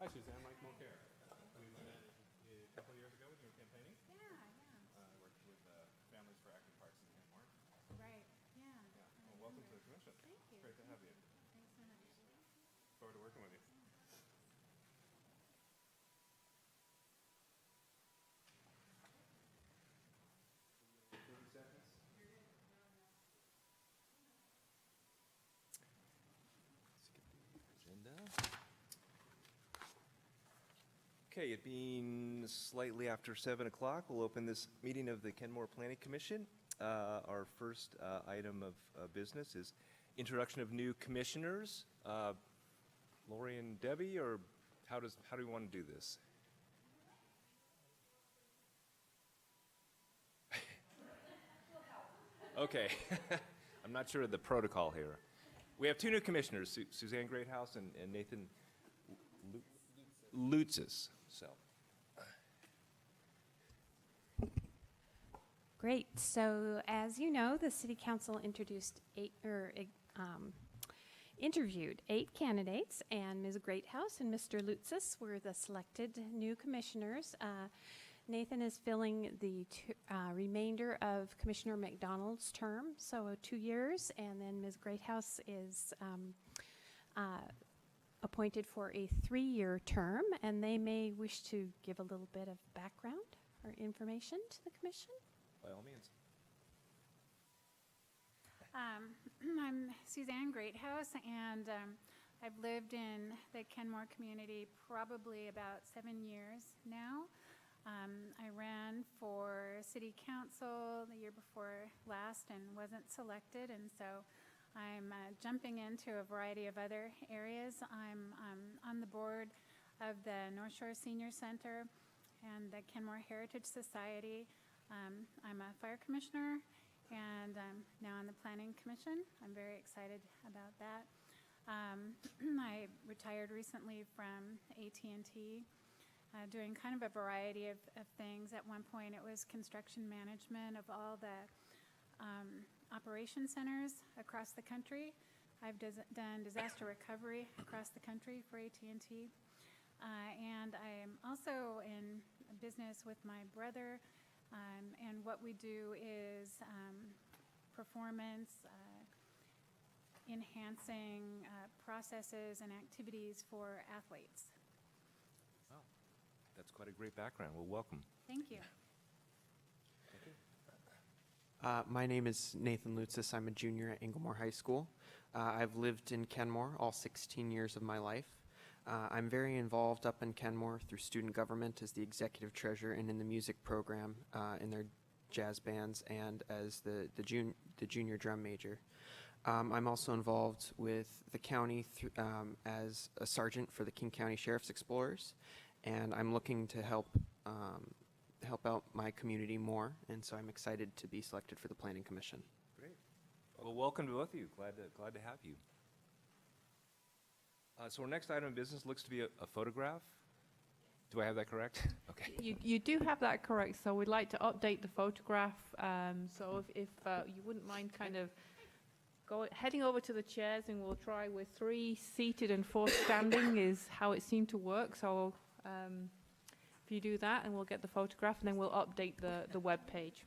Hi, Suzanne. Mike Mulcair. We met a couple of years ago when you were campaigning. Yeah, yeah. I worked with Families for Active Parks in Kenmore. Right. Yeah. Yeah. I Well, welcome to remember. the commission. Thank you. Great to have you. Thanks so much. Forward to working with you. 30 seconds. Skip the agenda. Okay, it being slightly after 7 o'clock, we'll open this meeting of the Kenmore Planning Commission. Our first item of business is introduction of new commissioners. Lori and Debbie, or how do we want to do this? Okay, I'm not sure of the protocol here. We have two new commissioners, Suzanne Greathouse and Nathan Lutzis. So, Great. So, as you know, the City Council interviewed 8 candidates, and Ms. Greathouse and Mr. Lutzis were the selected new commissioners. Nathan is filling the remainder of Commissioner McDonald's term, so 2 years, and then Ms. Greathouse is appointed for a 3-year term, and they may wish to give a little bit of background or information to the commission. by all means. I'm Suzanne Greathouse, and I've lived in the Kenmore community probably about 7 years now. I ran for city council the year before last and wasn't selected, and so I'm jumping into a variety of other areas. I'm on the board of the North Shore Senior Center and the Kenmore Heritage Society. I'm a fire commissioner, and I'm now on the Planning Commission. I'm very excited about that. I retired recently from AT&T, doing kind of a variety of things. At one point, it was construction management of all the operation centers across the country. I've done disaster recovery across the country for AT&T. And I am also in business with my brother, and what we do is performance enhancing processes and activities for athletes. Wow, that's quite a great background. Well, welcome. Thank you. My name is Nathan Lutzis. I'm a junior at Inglemoor High School. I've lived in Kenmore all 16 years of my life. I'm very involved up in Kenmore through student government as the executive treasurer and in the music program in their jazz bands and as the junior drum major. I'm also involved with the county as a sergeant for the King County Sheriff's Explorers, and I'm looking to help out my community more, and so I'm excited to be selected for the Planning Commission. Great. Well, welcome to both of you. Glad to have you. So our next item of business looks to be a photograph. Do I have that correct? Okay. You do have that correct, so we'd like to update the photograph. So if you wouldn't mind kind of heading over to the chairs, and we'll try with 3 seated and 4 standing is how it seemed to work. So if you do that, and we'll get the photograph, and then we'll update the web page.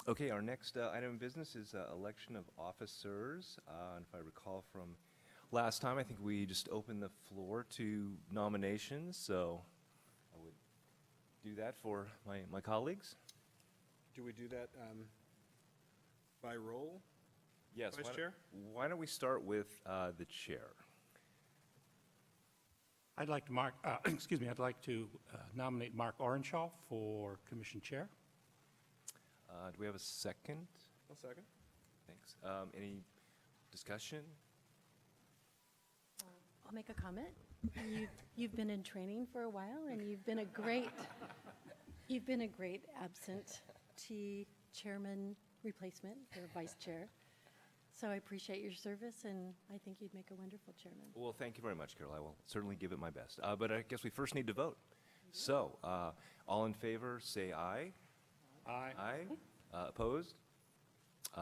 Okay, our next item of business is election of officers. And if I recall from last time, I think we just opened the floor to nominations, so I would do that for my colleagues. Do we do that by roll? Yes. Vice Chair? Why don't we start with the chair? I'd like to I'd like to nominate Mark Orenshaw for Commission Chair. Do we have a second? I'll second. Thanks. Any discussion? I'll make a comment. You've been in training for a while, and you've been a great absentee chairman replacement for vice chair. So I appreciate your service, and I think you'd make a wonderful chairman. Well, thank you very much, Carol. I will certainly give it my best. But I guess we first need to vote. So, all in favor, say aye. Aye. Aye. Opposed?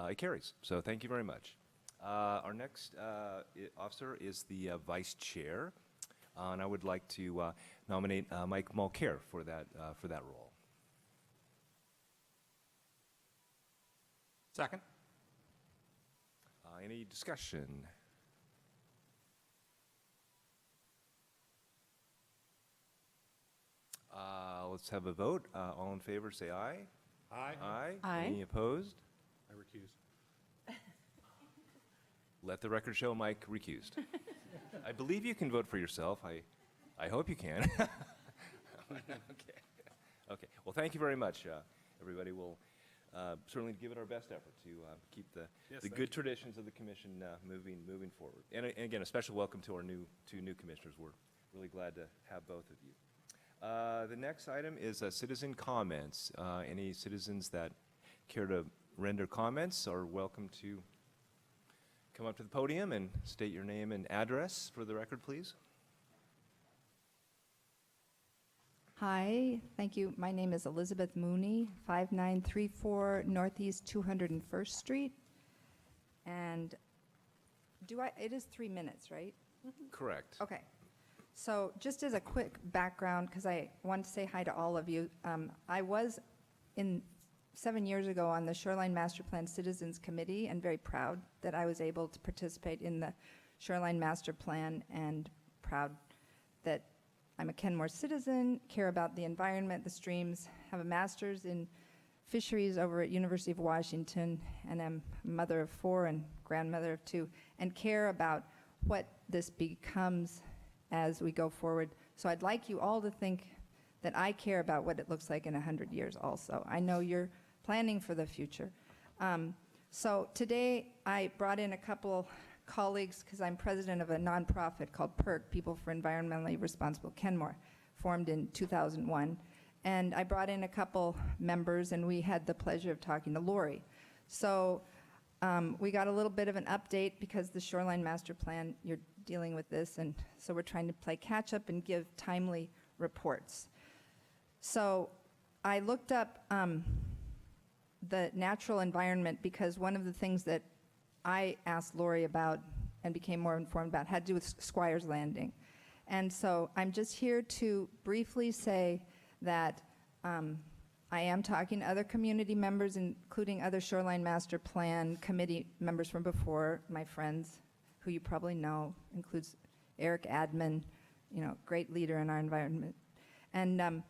It carries. So thank you very much. Our next officer is the vice chair, and I would like to nominate Mike Mulcair for that role. Second. Any discussion? Let's have a vote. All in favor, say aye. Aye. Aye. Aye. Any opposed? I recuse. Let the record show Mike recused. I believe you can vote for yourself. I hope you can. Okay. Okay. Well, thank you very much, everybody. We'll certainly give it our best effort to keep the thank good traditions of the commission moving forward. And again, a special welcome to our two new commissioners. We're really glad to have both of you. The next item is citizen comments. Any citizens that care to render comments are welcome to come up to the podium and state your name and address for the record, please. Hi, thank you. My name is Elizabeth Mooney, 5934 Northeast 201st Street. And it is 3 minutes, right? Correct. Okay. So just as a quick background, because I want to say hi to all of you, I was 7 years ago on the Shoreline Master Plan Citizens Committee, and very proud that I was able to participate in the Shoreline Master Plan, and proud that I'm a Kenmore citizen, care about the environment, the streams, have a master's in fisheries over at University of Washington, and am a mother of 4 and grandmother of 2, and care about what this becomes as we go forward. So I'd like you all to think that I care about what it looks like in 100 years also. I know you're planning for the future. So today I brought in a couple colleagues because I'm president of a nonprofit called PERC, People for Environmentally Responsible Kenmore, formed in 2001. And I brought in a couple members, and we had the pleasure of talking to Lori. So we got a little bit of an update because the Shoreline Master Plan, you're dealing with this, and so we're trying to play catch up and give timely reports. So I looked up the natural environment because one of the things that I asked Lori about and became more informed about had to do with Squires Landing. And so I'm just here to briefly say that I am talking to other community members, including other Shoreline Master Plan committee members from before, my friends, who you probably know, includes Eric Admin, great leader in our environment. And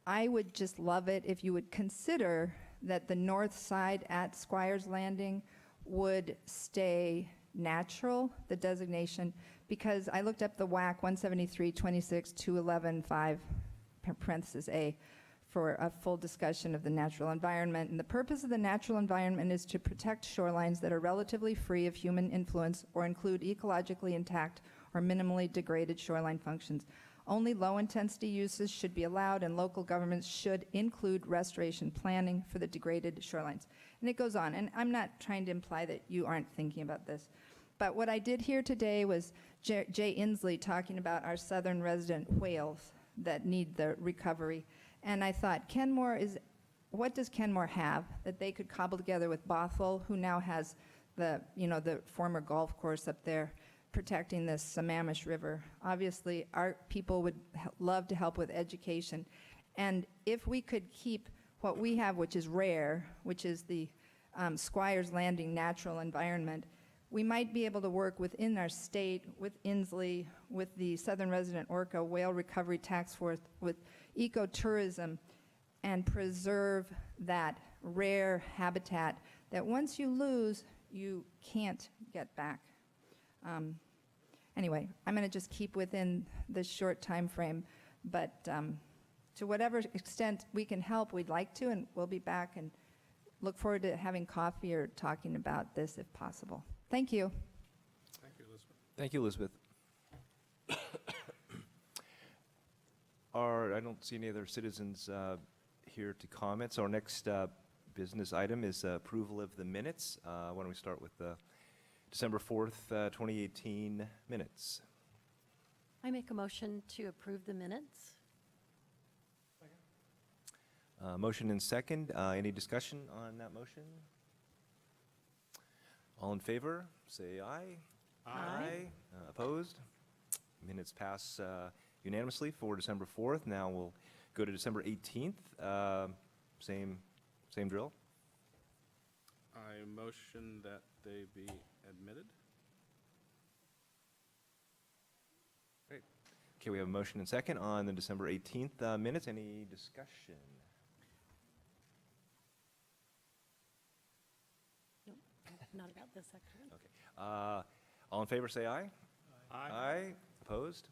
I would just love it if you would consider that the north side at Squires Landing would stay natural, the designation, because I looked up the WAC 173-26-211-5, parenthesis A, for a full discussion of the natural environment. And the purpose of the natural environment is to protect shorelines that are relatively free of human influence or include ecologically intact or minimally degraded shoreline functions. Only low-intensity uses should be allowed, and local governments should include restoration planning for the degraded shorelines. And it goes on, and I'm not trying to imply that you aren't thinking about this. But what I did here today was Jay Inslee talking about our southern resident whales that need the recovery. And I thought, what does Kenmore have that they could cobble together with Bothell, who now has the former golf course up there, protecting the Sammamish River. Obviously, our people would love to help with education. And if we could keep what we have, which is rare, which is the Squires Landing natural environment, we might be able to work within our state, with Inslee, with the Southern Resident Orca Whale Recovery Task Force, with ecotourism, and preserve that rare habitat that once you lose, you can't get back. Anyway, I'm going to just keep within this short time frame, but to whatever extent we can help, we'd like to, and we'll be back and look forward to having coffee or talking about this if possible. Thank you. Thank you, Elizabeth. Thank you, Elizabeth. I don't see any other citizens here to comment. So our next business item is approval of the minutes. Why don't we start with the December 4th, 2018 minutes? I make a motion to approve the minutes. Motion and second. Any discussion on that motion? All in favor, say aye. Aye. Opposed? Minutes pass unanimously for December 4th. Now we'll go to December 18th. Same drill. I motion that they be admitted. Okay, we have a motion and second on the December 18th minutes. Any discussion? Nope, not about this section. Okay. All in favor, say aye. Aye. Opposed?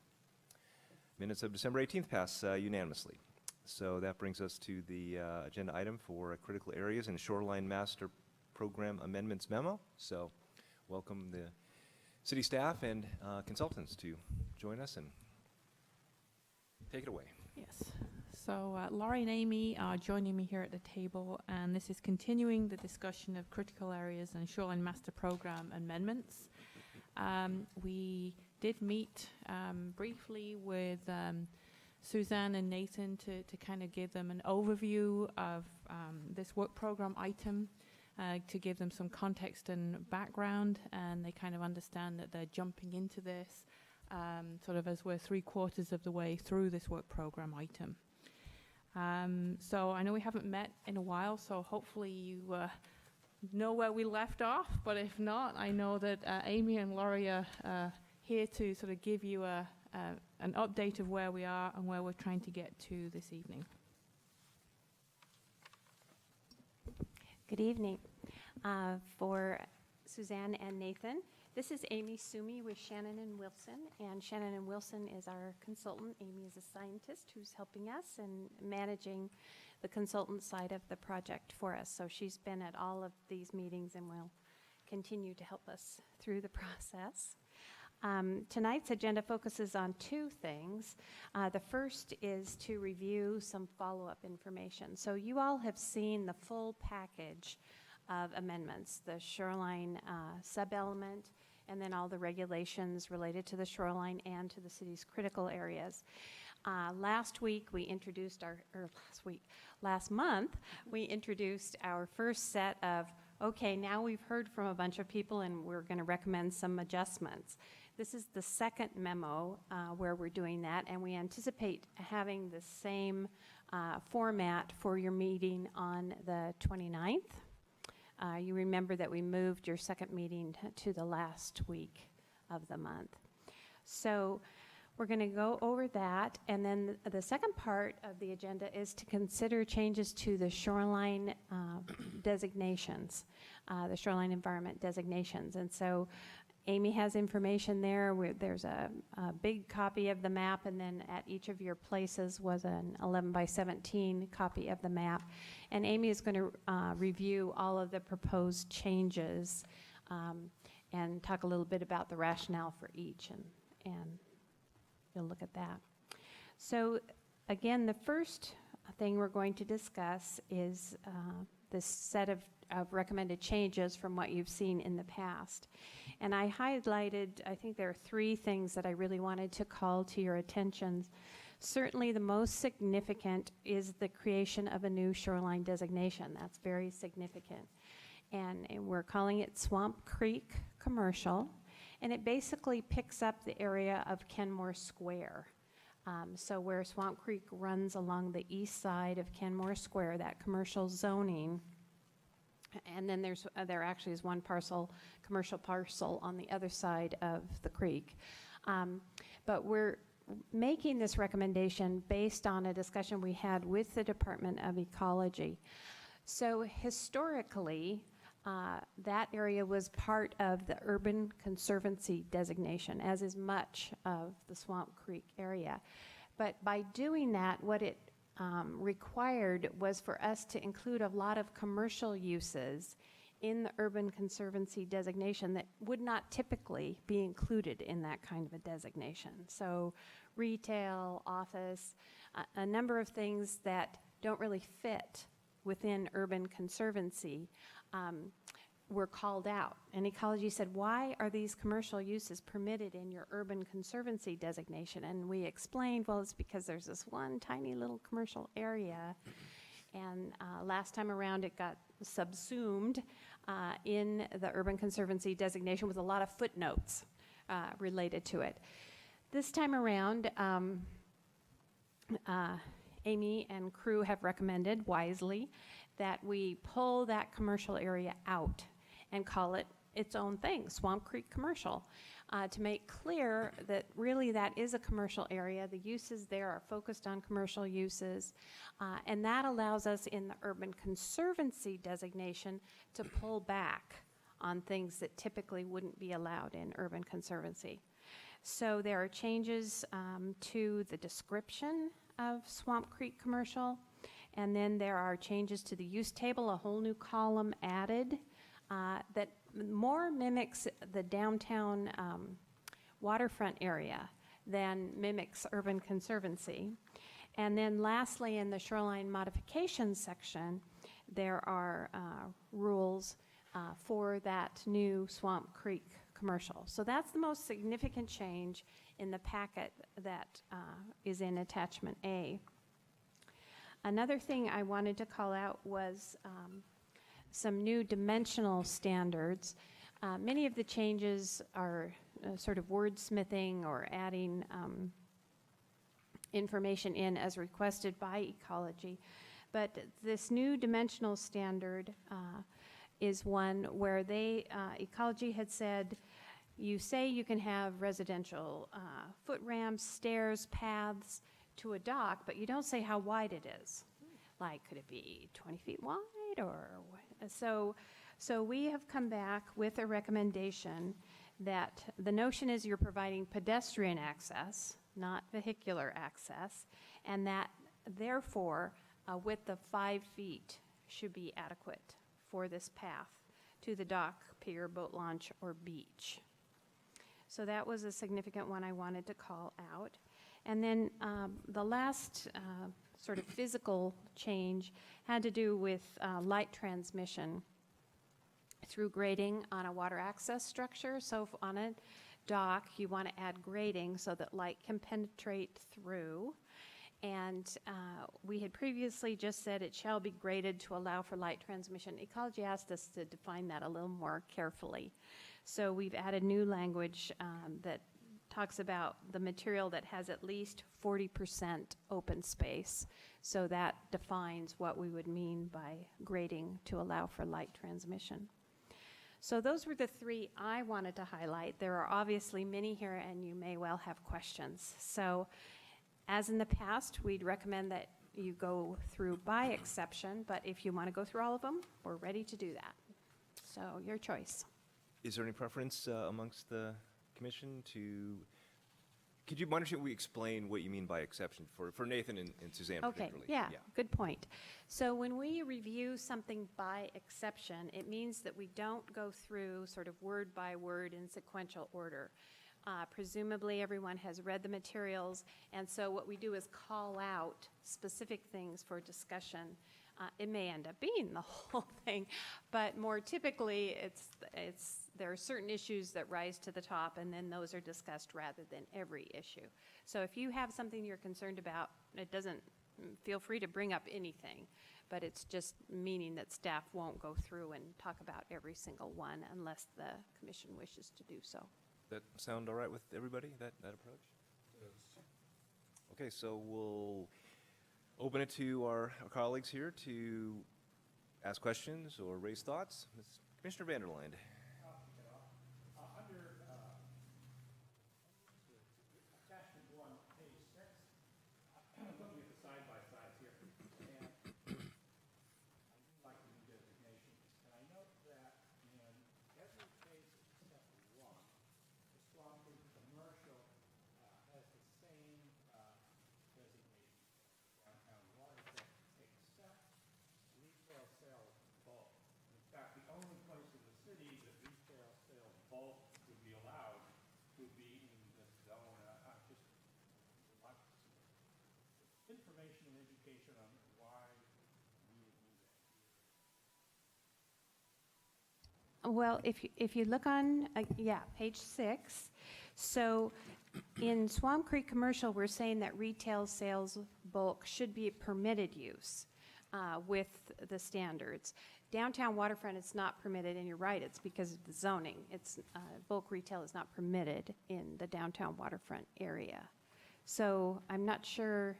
Minutes of December 18th pass unanimously. So that brings us to the agenda item for critical areas and shoreline master program amendments memo. So welcome the city staff and consultants to join us and take it away. Yes. So Laurie and Amy are joining me here at the table, and this is continuing the discussion of critical areas and shoreline master program amendments. We did meet briefly with Suzanne and Nathan to kind of give them an overview of this work program item, to give them some context and background, and they kind of understand that they're jumping into this sort of as we're 3/4 of the way through this work program item. So I know we haven't met in a while, so hopefully you know where we left off, but if not, I know that Amy and Laurie are here to sort of give you an update of where we are and where we're trying to get to this evening. Good evening. For Suzanne and Nathan, this is Amy Sumi with Shannon and Wilson, and Shannon and Wilson is our consultant. Amy is a scientist who's helping us and managing the consultant side of the project for us. So she's been at all of these meetings and will continue to help us through the process. Tonight's agenda focuses on two things. The first is to review some follow-up information. So you all have seen the full package of amendments, the shoreline sub-element, and then all the regulations related to the shoreline and to the city's critical areas. Last month, we introduced our first set of, okay, now we've heard from a bunch of people and we're going to recommend some adjustments. This is the second memo where we're doing that, and we anticipate having the same format for your meeting on the 29th. You remember that we moved your second meeting to the last week of the month. So we're going to go over that, and then the second part of the agenda is to consider changes to the shoreline designations, the shoreline environment designations. And so Amy has information there. There's a big copy of the map, and then at each of your places was an 11 by 17 copy of the map. And Amy is going to review all of the proposed changes and talk a little bit about the rationale for each, and you'll look at that. So again, the first thing we're going to discuss is this set of recommended changes from what you've seen in the past. And I highlighted, I think there are three things that I really wanted to call to your attention. Certainly the most significant is the creation of a new shoreline designation. That's very significant. And we're calling it Swamp Creek Commercial. And it basically picks up the area of Kenmore Square. So where Swamp Creek runs along the east side of Kenmore Square, that commercial zoning, and then there actually is one commercial parcel on the other side of the creek. But we're making this recommendation based on a discussion we had with the Department of Ecology. So historically, that area was part of the Urban Conservancy designation, as is much of the Swamp Creek area. But by doing that, what it required was for us to include a lot of commercial uses in the Urban Conservancy designation that would not typically be included in that kind of a designation. So retail, office, a number of things that don't really fit within Urban Conservancy were called out. And Ecology said, why are these commercial uses permitted in your Urban Conservancy designation? And we explained, well, it's because there's this one tiny little commercial area. And last time around, it got subsumed in the Urban Conservancy designation with a lot of footnotes related to it. This time around, Amy and crew have recommended wisely that we pull that commercial area out and call it its own thing, Swamp Creek Commercial, to make clear that really that is a commercial area. The uses there are focused on commercial uses, and that allows us in the Urban Conservancy designation to pull back on things that typically wouldn't be allowed in Urban Conservancy. So there are changes to the description of Swamp Creek Commercial, and then there are changes to the use table, a whole new column added that more mimics the downtown waterfront area than mimics Urban Conservancy. And then lastly, in the shoreline modifications section, there are rules for that new Swamp Creek Commercial. So that's the most significant change in the packet that is in Attachment A. Another thing I wanted to call out was some new dimensional standards. Many of the changes are sort of wordsmithing or adding information in as requested by Ecology. But this new dimensional standard is one where Ecology had said, you say you can have residential foot ramps, stairs, paths to a dock, but you don't say how wide it is. Like, could it be 20 feet wide or so we have come back with a recommendation that the notion is you're providing pedestrian access, not vehicular access, and that therefore a width of 5 feet should be adequate for this path to the dock, pier, boat launch, or beach. So that was a significant one I wanted to call out. And then the last sort of physical change had to do with light transmission through grading on a water access structure. So if on a dock, you want to add grading so that light can penetrate through. And we had previously just said it shall be graded to allow for light transmission. Ecology asked us to define that a little more carefully. So we've added new language that talks about the material that has at least 40% open space. So that defines what we would mean by grading to allow for light transmission. So those were the three I wanted to highlight. There are obviously many here, and you may well have questions. So as in the past, we'd recommend that you go through by exception, but if you want to go through all of them, we're ready to do that. So your choice. Is there any preference amongst the commission to, why don't we explain what you mean by exception for Nathan and Suzanne particularly? Okay, yeah, good point. So when we review something by exception, it means that we don't go through sort of word by word in sequential order. Presumably everyone has read the materials, and so what we do is call out specific things for discussion. It may end up being the whole thing, but more typically there are certain issues that rise to the top, and then those are discussed rather than every issue. So if you have something you're concerned about, feel free to bring up anything, but it's just meaning that staff won't go through and talk about every single one unless the commission wishes to do so. That sound all right with everybody, that approach? Okay, so we'll open it to our colleagues here to ask questions or raise thoughts. Commissioner Vanderline. Under attachment 1, page 6, looking at the side-by-sides here, and I do like the new designations. And I note that in every case except 1, the Swan Creek Commercial has the same designation, downtown Waterfront, except retail sales bulk. In fact, the only place in the city that retail sales bulk would be allowed would be in this zone. Just would like some information and education on why we would do that. Well, if you look on, page 6, so in Swamp Creek Commercial, we're saying that retail sales bulk should be a permitted use with the standards. Downtown Waterfront, it's not permitted, and you're right, it's because of the zoning. It's bulk retail is not permitted in the downtown waterfront area. So I'm not sure.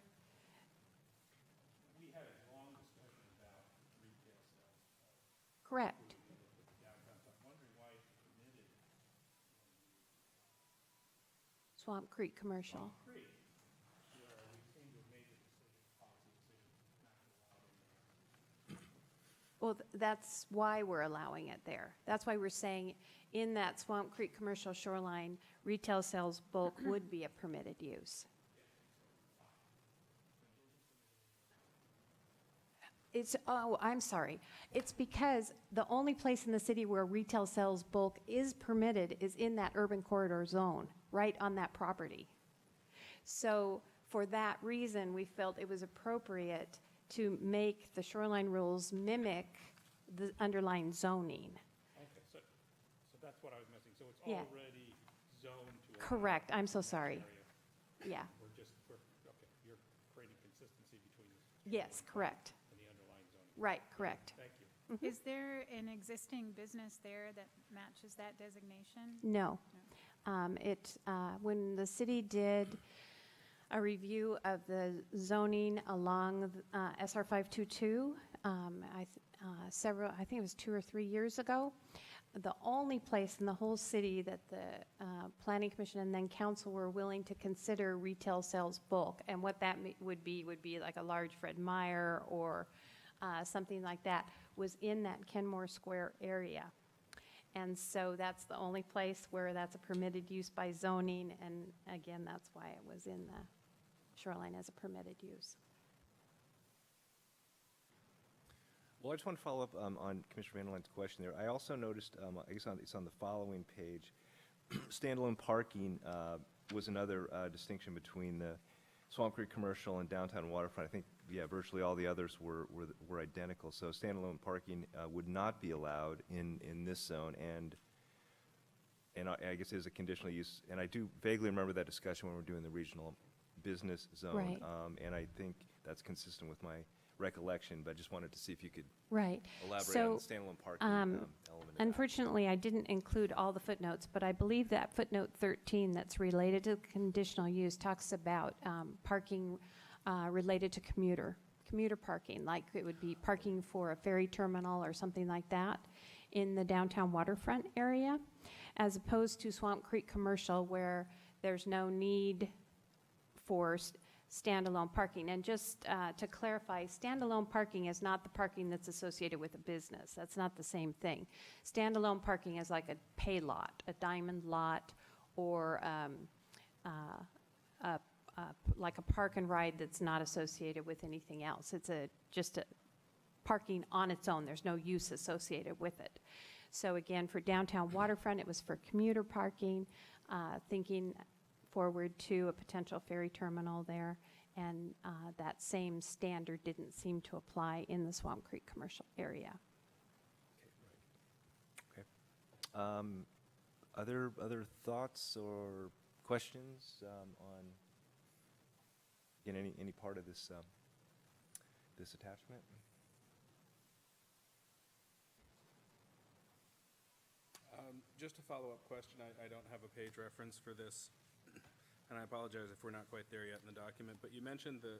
We had a long discussion about retail sales Correct. downtown, so I'm wondering why it's permitted Swamp Creek Commercial. in Creek, where we seem to have made the decision, policy decision, not to allow them there. Well, that's why we're allowing it there. That's why we're saying in that Swamp Creek Commercial shoreline, retail sales bulk would be a permitted use. I'm sorry. It's because the only place in the city where retail sales bulk is permitted is in that urban corridor zone, right on that property. So for that reason, we felt it was appropriate to make the shoreline rules mimic the underlying zoning. Okay, so that's what I was missing. So it's Yeah. already zoned to. Correct. I'm so sorry. Yeah. Okay, you're creating consistency between this Yes, correct. and the underlying zoning. Right, correct. Thank you. Is there an existing business there that matches that designation? No. When the city did a review of the zoning along SR 522, I think it was 2 or 3 years ago, the only place in the whole city that the Planning Commission and then council were willing to consider retail sales bulk, and what that would be like a large Fred Meyer or something like that, was in that Kenmore Square area. And so that's the only place where that's a permitted use by zoning, and again, that's why it was in the shoreline as a permitted use. Well, I just want to follow up on Commissioner Vanderline's question there. I also noticed, I guess it's on the following page, standalone parking was another distinction between the Swamp Creek Commercial and Downtown Waterfront. I think, virtually all the others were identical. So standalone parking would not be allowed in this zone, and I guess it is a conditional use. And I do vaguely remember that discussion when we were doing the regional business zone. Right. And I think that's consistent with my recollection, but just wanted to see if you could Right. elaborate So, on the standalone parking element of that. unfortunately, I didn't include all the footnotes, but I believe that footnote 13 that's related to conditional use talks about parking related to commuter parking, like it would be parking for a ferry terminal or something like that in the downtown waterfront area, as opposed to Swamp Creek Commercial, where there's no need for standalone parking. And just to clarify, standalone parking is not the parking that's associated with a business. That's not the same thing. Standalone parking is like a pay lot, a diamond lot, or like a park and ride that's not associated with anything else. It's just a parking on its own. There's no use associated with it. So again, for downtown waterfront, it was for commuter parking, thinking forward to a potential ferry terminal there, and that same standard didn't seem to apply in the Swamp Creek commercial area. Okay. Other thoughts or questions on any part of this this attachment? Just a follow-up question. I don't have a page reference for this. and I apologize if we're not quite there yet in the document, but you mentioned the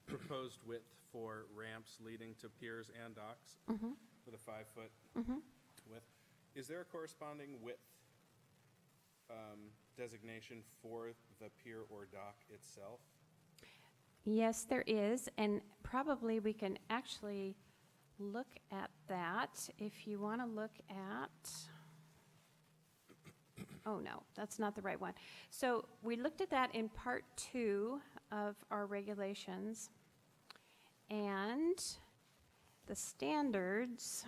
proposed width for ramps leading to piers and docks with a 5-foot width. Is there a corresponding width designation for the pier or dock itself? Yes, there is, and probably we can actually look at that if you want to look at, oh no, that's not the right one. So we looked at that in part 2 of our regulations, and the standards,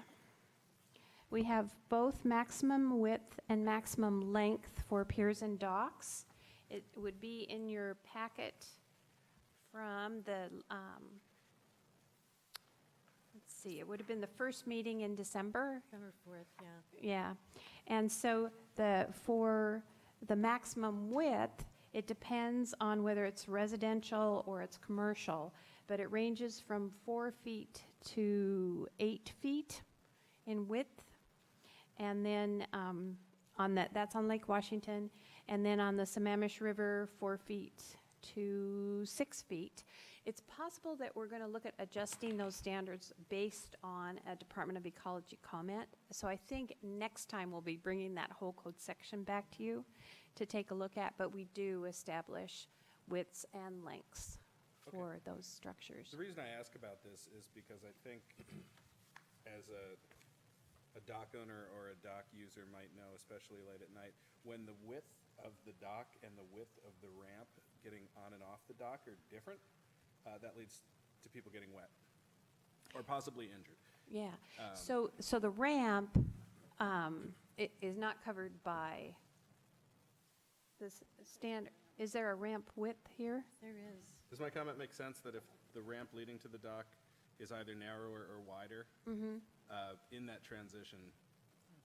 we have both maximum width and maximum length for piers and docks. It would be in your packet from the, let's see, it would have been the first meeting in December. November 4th, yeah. Yeah. And so for the maximum width, it depends on whether it's residential or it's commercial, but it ranges from 4 feet to 8 feet in width. And then on that's on Lake Washington. And then on the Sammamish River, 4 feet to 6 feet. It's possible that we're going to look at adjusting those standards based on a Department of Ecology comment. So I think next time we'll be bringing that whole code section back to you to take a look at, but we do establish widths and lengths for those structures. The reason I ask about this is because I think as a dock owner or a dock user might know, especially late at night, when the width of the dock and the width of the ramp getting on and off the dock are different, that leads to people getting wet or possibly injured. Yeah. So the ramp is not covered by this standard. Is there a ramp width here? There is. Does my comment make sense that if the ramp leading to the dock is either narrower or wider, in that transition,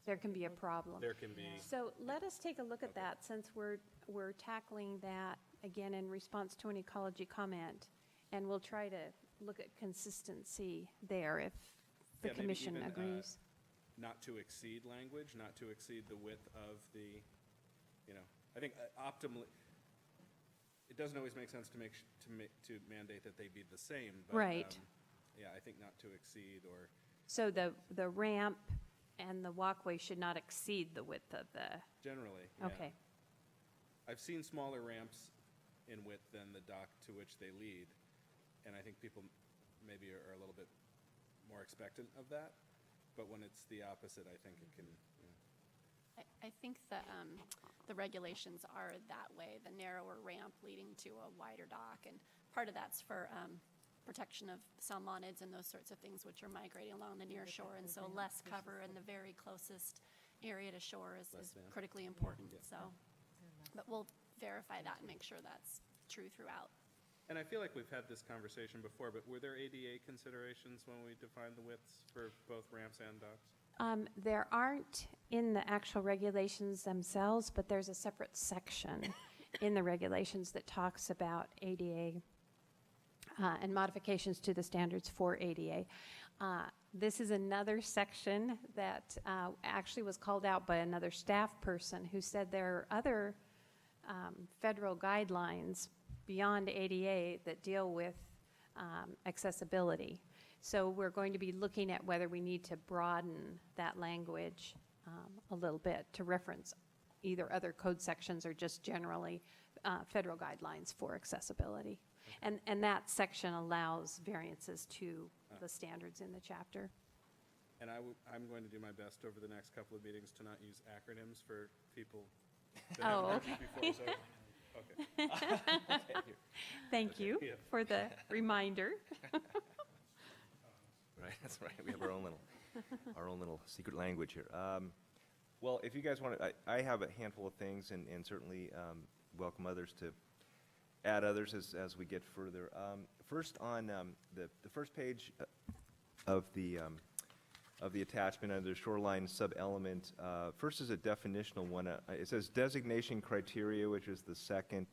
There can be a problem. there can be, So let us take a look at that, since we're tackling that again in response to an ecology comment, and we'll try to look at consistency there if the Yeah, maybe commission even, agrees. not to exceed language, not to exceed the width of the, I think optimally, it doesn't always make sense to mandate that they be the same, but. Right. Yeah, I think not to exceed or, So the ramp and the walkway should not exceed the width of the, generally, yeah. okay. I've seen smaller ramps in width than the dock to which they lead, and I think people maybe are a little bit more expectant of that, but when it's the opposite, I think it can, I think that the regulations are that way, the narrower ramp leading to a wider dock. And part of that's for protection of salmonids and those sorts of things which are migrating along the near shore. And so less cover in the very closest area to shore is critically important. So, but we'll verify that and make sure that's true throughout. And I feel like we've had this conversation before, but were there ADA considerations when we defined the widths for both ramps and docks? There aren't in the actual regulations themselves, but there's a separate section in the regulations that talks about ADA and modifications to the standards for ADA. This is another section that actually was called out by another staff person who said there are other federal guidelines beyond ADA that deal with accessibility. So we're going to be looking at whether we need to broaden that language a little bit to reference either other code sections or just generally federal guidelines for accessibility. And that section allows variances to the standards in the chapter. And I'm going to do my best over the next couple of meetings to not use acronyms for people that haven't heard this before, so, okay. Thank you Yeah. for the reminder. Right, that's right. We have our own little secret language here. Well, if you guys want to, I have a handful of things, and certainly welcome others to add others as we get further. First, on the first page of the attachment under shoreline sub-element, first is a definitional one. It says designation criteria, which is the second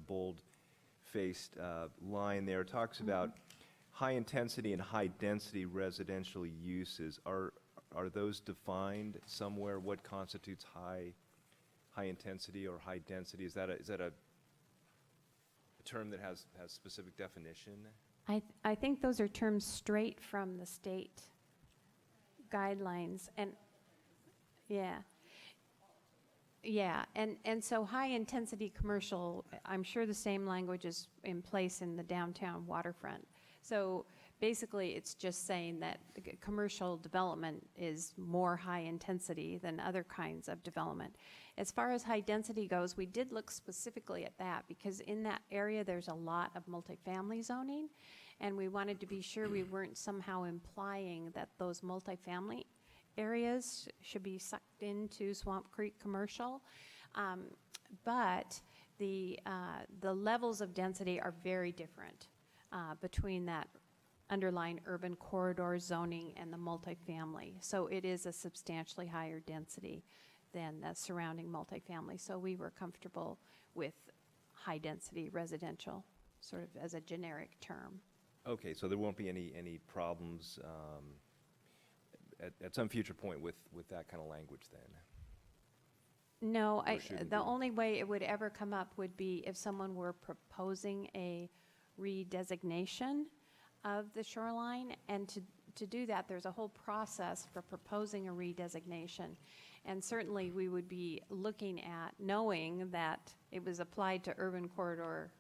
bold-faced line there. It talks about high-intensity and high-density residential uses. Are those defined somewhere? What constitutes high intensity or high density? Is that a term that has specific definition? I think those are terms straight from the state guidelines, and, yeah. Yeah, and so high-intensity commercial, I'm sure the same language is in place in the downtown waterfront. So basically, it's just saying that the commercial development is more high-intensity than other kinds of development. As far as high density goes, we did look specifically at that, because in that area, there's a lot of multifamily zoning, and we wanted to be sure we weren't somehow implying that those multifamily areas should be sucked into Swamp Creek Commercial. But the levels of density are very different between that underlying urban corridor zoning and the multifamily. So it is a substantially higher density than the surrounding multifamily. So we were comfortable with high-density residential, sort of as a generic term. Okay, so there won't be any problems at some future point with that kind of language then? No, shouldn't the be? only way it would ever come up would be if someone were proposing a redesignation of the shoreline. And to do that, there's a whole process for proposing a redesignation. And certainly, we would be looking at knowing that it was applied to urban corridor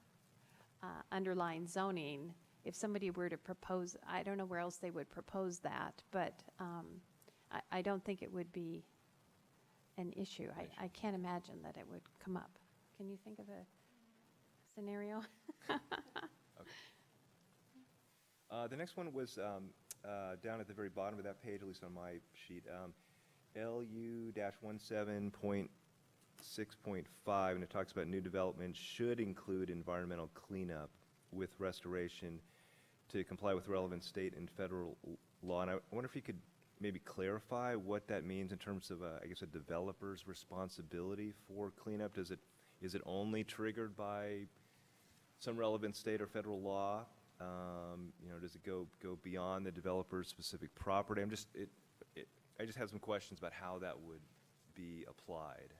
underlying zoning. If somebody were to propose, I don't know where else they would propose that, but I don't think it would be an issue. I can't imagine that it would come up. Can you think of a scenario? The next one was down at the very bottom of that page, at least on my sheet, LU-17.6.5, and it talks about new development should include environmental cleanup with restoration to comply with relevant state and federal law. And I wonder if you could maybe clarify what that means in terms of, I guess, a developer's responsibility for cleanup. Is it only triggered by some relevant state or federal law? Does it go beyond the developer's specific property? I just have some questions about how that would be applied,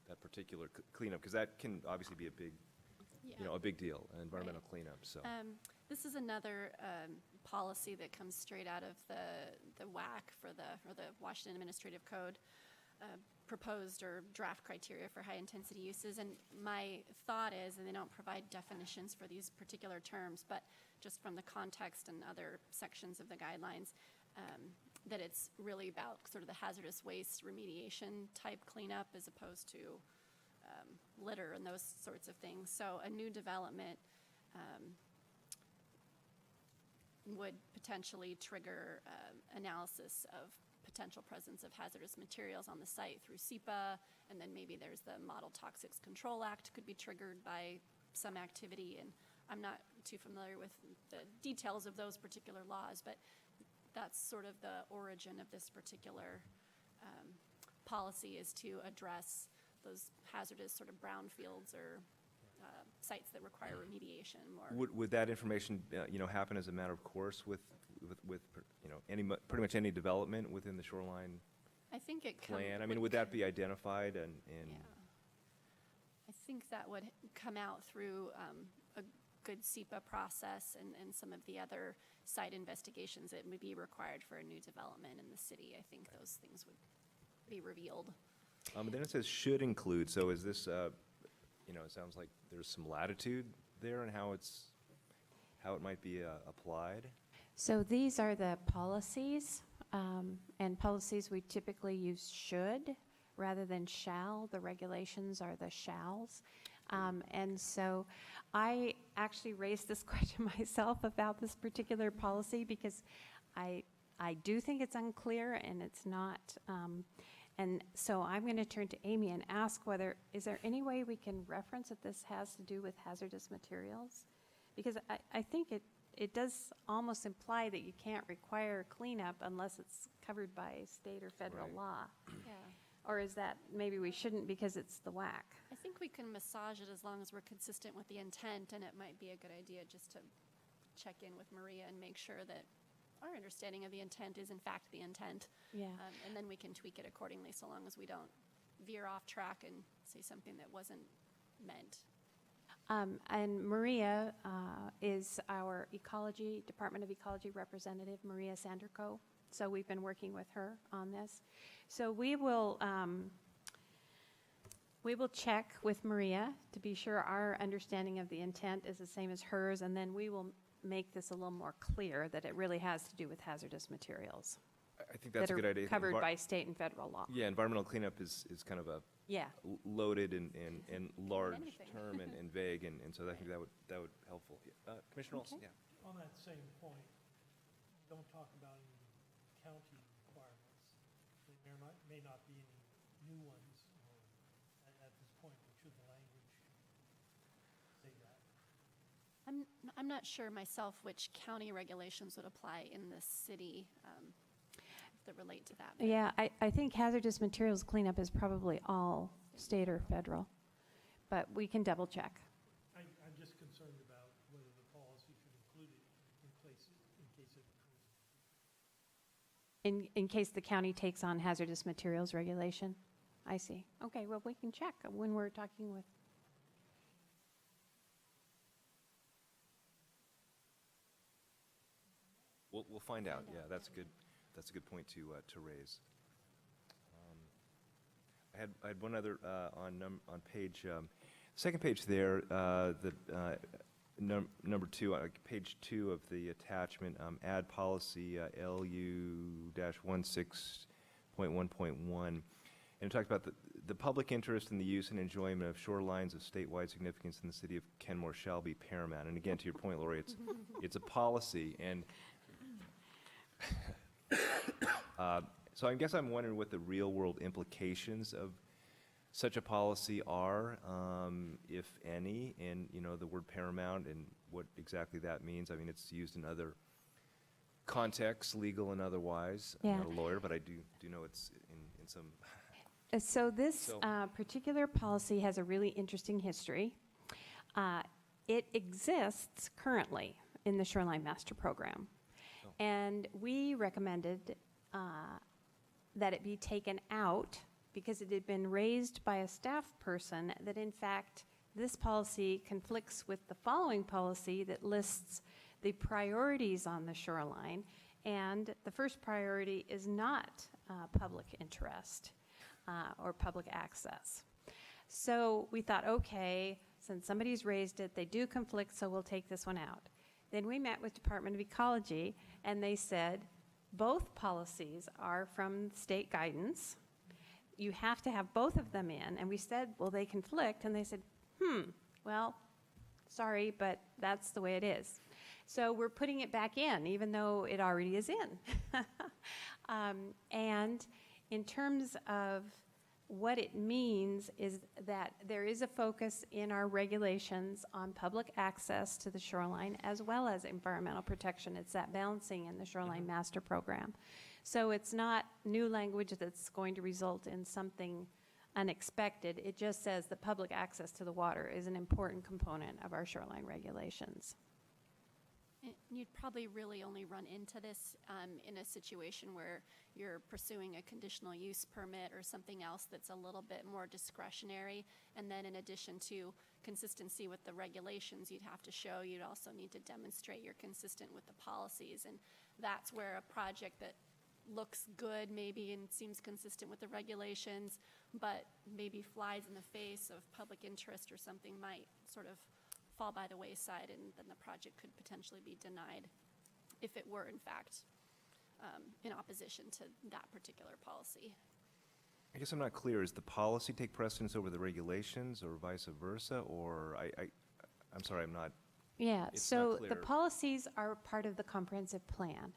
that particular cleanup, because that can obviously be a big, a big deal, environmental cleanup. So This is another policy that comes straight out of the WAC or the Washington Administrative Code proposed or draft criteria for high-intensity uses. And my thought is, and they don't provide definitions for these particular terms, but just from the context and other sections of the guidelines, that it's really about sort of the hazardous waste remediation type cleanup as opposed to litter and those sorts of things. So a new development would potentially trigger analysis of potential presence of hazardous materials on the site through SEPA, and then maybe there's the Model Toxics Control Act could be triggered by some activity, and I'm not too familiar with the details of those particular laws, but that's sort of the origin of this particular policy, is to address those hazardous sort of brownfields or sites that require remediation more. would that information, happen as a matter of course with pretty much any development within the shoreline I think it plan? I mean, would that be identified and? Yeah. I think that would come out through a good SEPA process and some of the other site investigations that would be required for a new development in the city. I think those things would be revealed. Then it says should include, so is this, it sounds like there's some latitude there in how it might be applied? So these are the policies, and policies we typically use should rather than shall. The regulations are the shalls. And so I actually raised this question myself about this particular policy because I do think it's unclear and it's not. And so I'm going to turn to Amy and ask is there any way we can reference that this has to do with hazardous materials? Because I think it does almost imply that you can't require cleanup unless it's covered by state or federal law. Yeah. Or is that maybe we shouldn't because it's the WAC? I think we can massage it as long as we're consistent with the intent, and it might be a good idea just to check in with Maria and make sure that our understanding of the intent is in fact the intent. Yeah. And then we can tweak it accordingly so long as we don't veer off track and say something that wasn't meant. And Maria is our Department of Ecology representative, Maria Sanderco. So we've been working with her on this. So we will check with Maria to be sure our understanding of the intent is the same as hers, and then we will make this a little more clear that it really has to do with hazardous materials I think that's a good idea. that are covered by state and federal law. Yeah, environmental cleanup is kind of a Yeah. loaded and large Anything. term and vague, and so I think that would helpful. Commissioner Olson, Okay. yeah. On that same point, don't talk about any county requirements. There may not be any new ones at this point, but should the language say that? I'm not sure myself which county regulations would apply in the city that relate to that. but- Yeah, I think hazardous materials cleanup is probably all state or federal, but we can double check. I'm just concerned about whether the policy should include it in case it becomes. In case the county takes on hazardous materials regulation? I see. Okay, well, we can check when we're talking with. We'll find out. Yeah, that's a good point to raise. I had one other on page, second page there, number 2, page 2 of the attachment, add policy LU-16.1.1. And it talks about the public interest in the use and enjoyment of shorelines of statewide significance in the city of Kenmore shall be paramount. And again, to your point, Lori, it's a policy, and so I guess I'm wondering what the real-world implications of such a policy are, if any, and, the word paramount and what exactly that means. I mean, it's used in other contexts, legal and otherwise. I'm not a lawyer, but I do know it's in some. So this particular policy has a really interesting history. It exists currently in the Shoreline Master Program. And we recommended that it be taken out because it had been raised by a staff person that, in fact, this policy conflicts with the following policy that lists the priorities on the shoreline. And the first priority is not public interest or public access. So we thought, okay, since somebody's raised it, they do conflict, so we'll take this one out. Then we met with Department of Ecology, and they said, both policies are from state guidance. You have to have both of them in. And we said, well, they conflict. And they said, well, sorry, but that's the way it is. So we're putting it back in, even though it already is in. And in terms of what it means is that there is a focus in our regulations on public access to the shoreline as well as environmental protection. It's that balancing in the Shoreline Master Program. So it's not new language that's going to result in something unexpected. It just says that public access to the water is an important component of our shoreline regulations. You'd probably really only run into this in a situation where you're pursuing a conditional use permit or something else that's a little bit more discretionary. And then in addition to consistency with the regulations you'd have to show, you'd also need to demonstrate you're consistent with the policies. And that's where a project that looks good maybe and seems consistent with the regulations, but maybe flies in the face of public interest or something might sort of fall by the wayside, and then the project could potentially be denied if it were in fact in opposition to that particular policy. I guess I'm not clear. Does the policy take precedence over the regulations or vice versa? Or I'm sorry, I'm not. Yeah, It's so not the clear. policies are part of the comprehensive plan.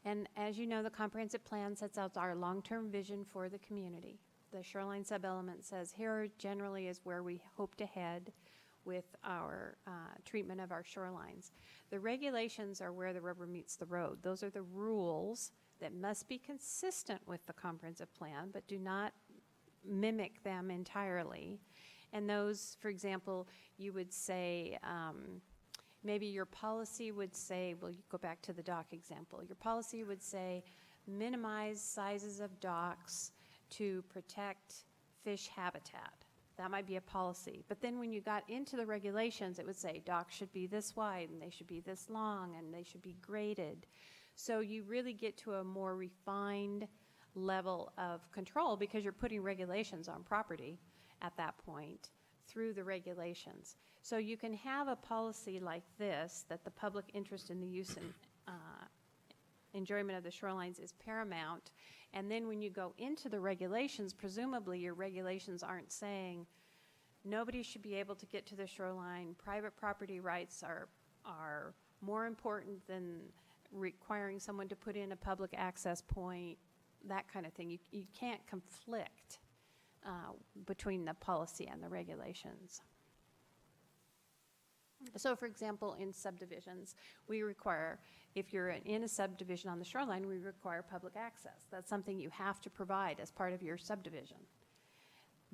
And as you know, the comprehensive plan sets out our long-term vision for the community. The shoreline sub-element says here generally is where we hope to head with our treatment of our shorelines. The regulations are where the rubber meets the road. Those are the rules that must be consistent with the comprehensive plan, but do not mimic them entirely. And those, for example, you would say, maybe your policy would say, well, you go back to the dock example. Your policy would say minimize sizes of docks to protect fish habitat. That might be a policy. But then when you got into the regulations, it would say docks should be this wide, and they should be this long, and they should be graded. So you really get to a more refined level of control because you're putting regulations on property at that point through the regulations. So you can have a policy like this, that the public interest in the use and enjoyment of the shorelines is paramount. And then when you go into the regulations, presumably your regulations aren't saying nobody should be able to get to the shoreline. Private property rights are more important than requiring someone to put in a public access point, that kind of thing. You can't conflict between the policy and the regulations. So, for example, in subdivisions, we require, if you're in a subdivision on the shoreline, we require public access. That's something you have to provide as part of your subdivision.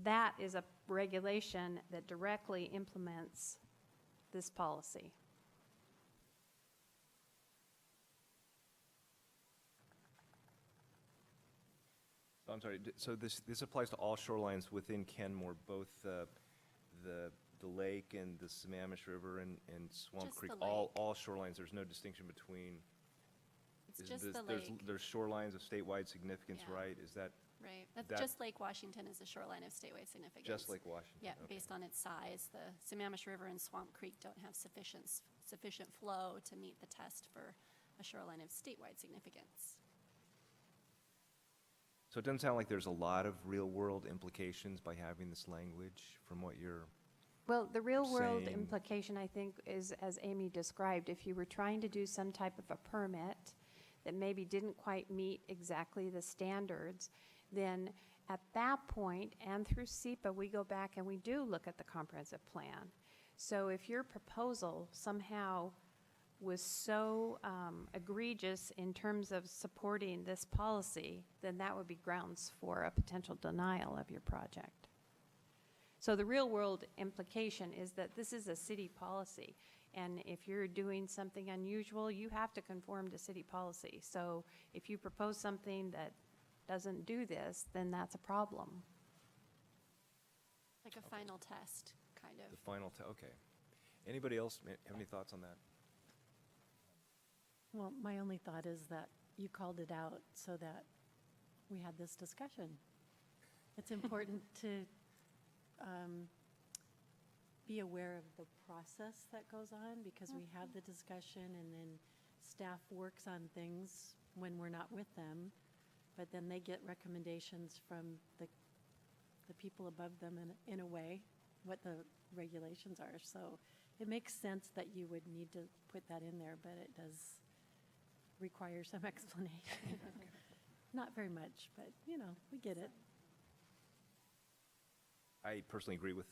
That is a regulation that directly implements this policy. I'm sorry, so this applies to all shorelines within Kenmore, both the lake and the Sammamish River and Swamp Just Creek, the all lake. shorelines, there's no distinction between. It's just the lake, There's shorelines of statewide significance, Yeah. right? Is that right? that- That's just Lake Washington is a shoreline of statewide significance. just Lake Washington? Yeah, Okay. based on its size. The Sammamish River and Swamp Creek don't have sufficient flow to meet the test for a shoreline of statewide significance. So it doesn't sound like there's a lot of real-world implications by having this language from what you're, Well, the real-world Same. implication, I think, is, as Amy described, if you were trying to do some type of a permit that maybe didn't quite meet exactly the standards, then at that point, and through SEPA, we go back and we do look at the comprehensive plan. So if your proposal somehow was so egregious in terms of supporting this policy, then that would be grounds for a potential denial of your project. So the real-world implication is that this is a city policy, and if you're doing something unusual, you have to conform to city policy. So if you propose something that doesn't do this, then that's a problem. Like a final test, kind of. the final, okay. Anybody else have any thoughts on that? Well, my only thought is that you called it out so that we had this discussion. It's important to be aware of the process that goes on, because we have the discussion and then staff works on things when we're not with them, but then they get recommendations from the people above them in a way, what the regulations are. So it makes sense that you would need to put that in there, but it does require some explanation. Not very much, but, we get it. I personally agree with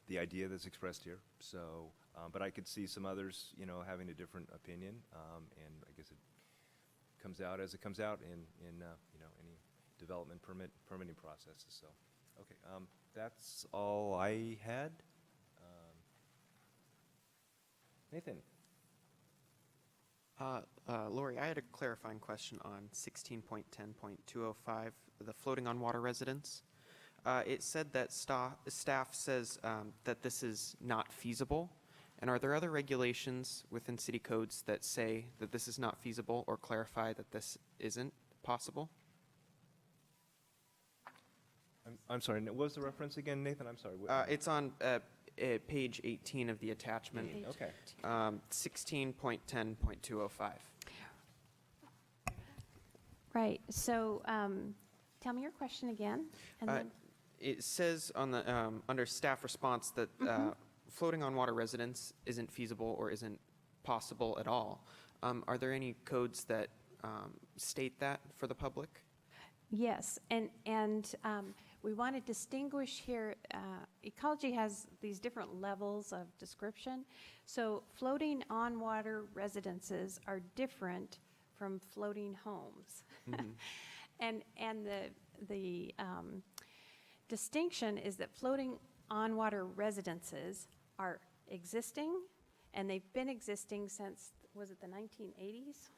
the idea that's expressed here, so, but I could see some others, having a different opinion, and I guess it comes out as it comes out in any development permitting processes, so, okay, that's all I had. Nathan? Lori, I had a clarifying question on 16.10.205, the floating on water residence. It said that staff says that this is not feasible. And are there other regulations within city codes that say that this is not feasible or clarify that this isn't possible? I'm sorry, what was the reference again, Nathan? I'm sorry. It's on page 18 of the attachment. Okay. 16.10.205. Right, so tell me your question again. And then, It says on the under staff response that floating on water residence isn't feasible or isn't possible at all. Are there any codes that state that for the public? yes, and we want to distinguish here, ecology has these different levels of description. So floating on water residences are different from floating homes. And the distinction is that floating on water residences are existing, and they've been existing since, was it the 1980s?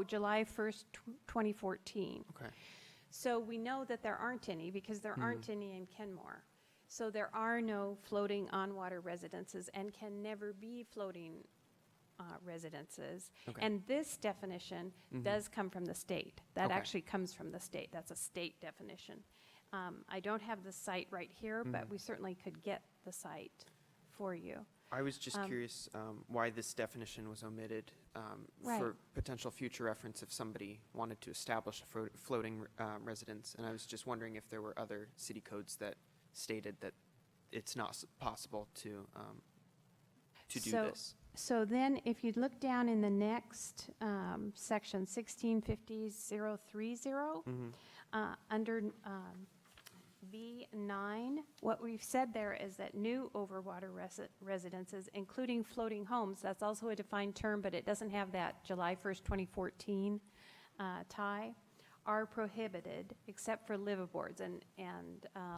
July 1st, 2014. Okay. So we know that there aren't any because there aren't any in Kenmore. So there are no floating on-water residences and can never be floating residences. Okay. And this definition does come from the state. That Okay. actually comes from the state. That's a state definition. I don't have the site right here, but we certainly could get the site for you. I was just curious why this definition was omitted Right. for potential future reference if somebody wanted to establish a floating residence. And I was just wondering if there were other city codes that stated that it's not possible to do this. So then, if you look down in the next section, 1650.030, under V9, what we've said there is that new overwater residences, including floating homes, that's also a defined term, but it doesn't have that July 1st, 2014 tie, are prohibited except for liveaboards. And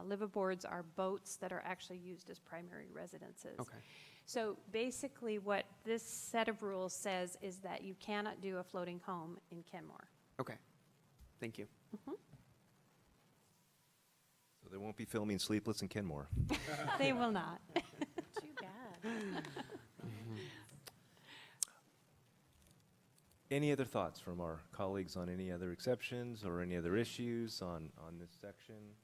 liveaboards are boats that are actually used as primary residences. Okay. So basically what this set of rules says is that you cannot do a floating home in Kenmore. Okay. Thank you. So they won't be filming Sleepless in Kenmore. They will not. Too bad. Any other thoughts from our colleagues on any other exceptions or any other issues on this section?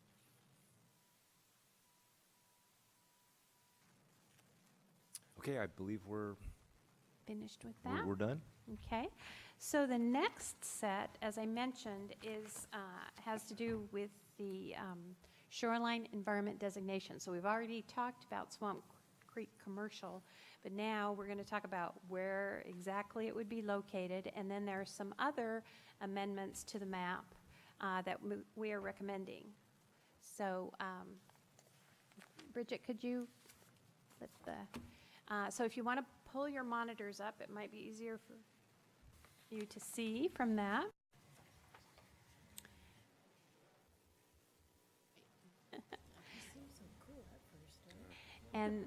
Okay, I believe we're Finished with that? we're done. Okay, so the next set, as I mentioned, has to do with the shoreline environment designation. So we've already talked about Swamp Creek Commercial, but now we're going to talk about where exactly it would be located, and then there are some other amendments to the map that we are recommending. So, Bridget, could you flip the... so if you want to pull your monitors up, it might be easier for you to see from that. And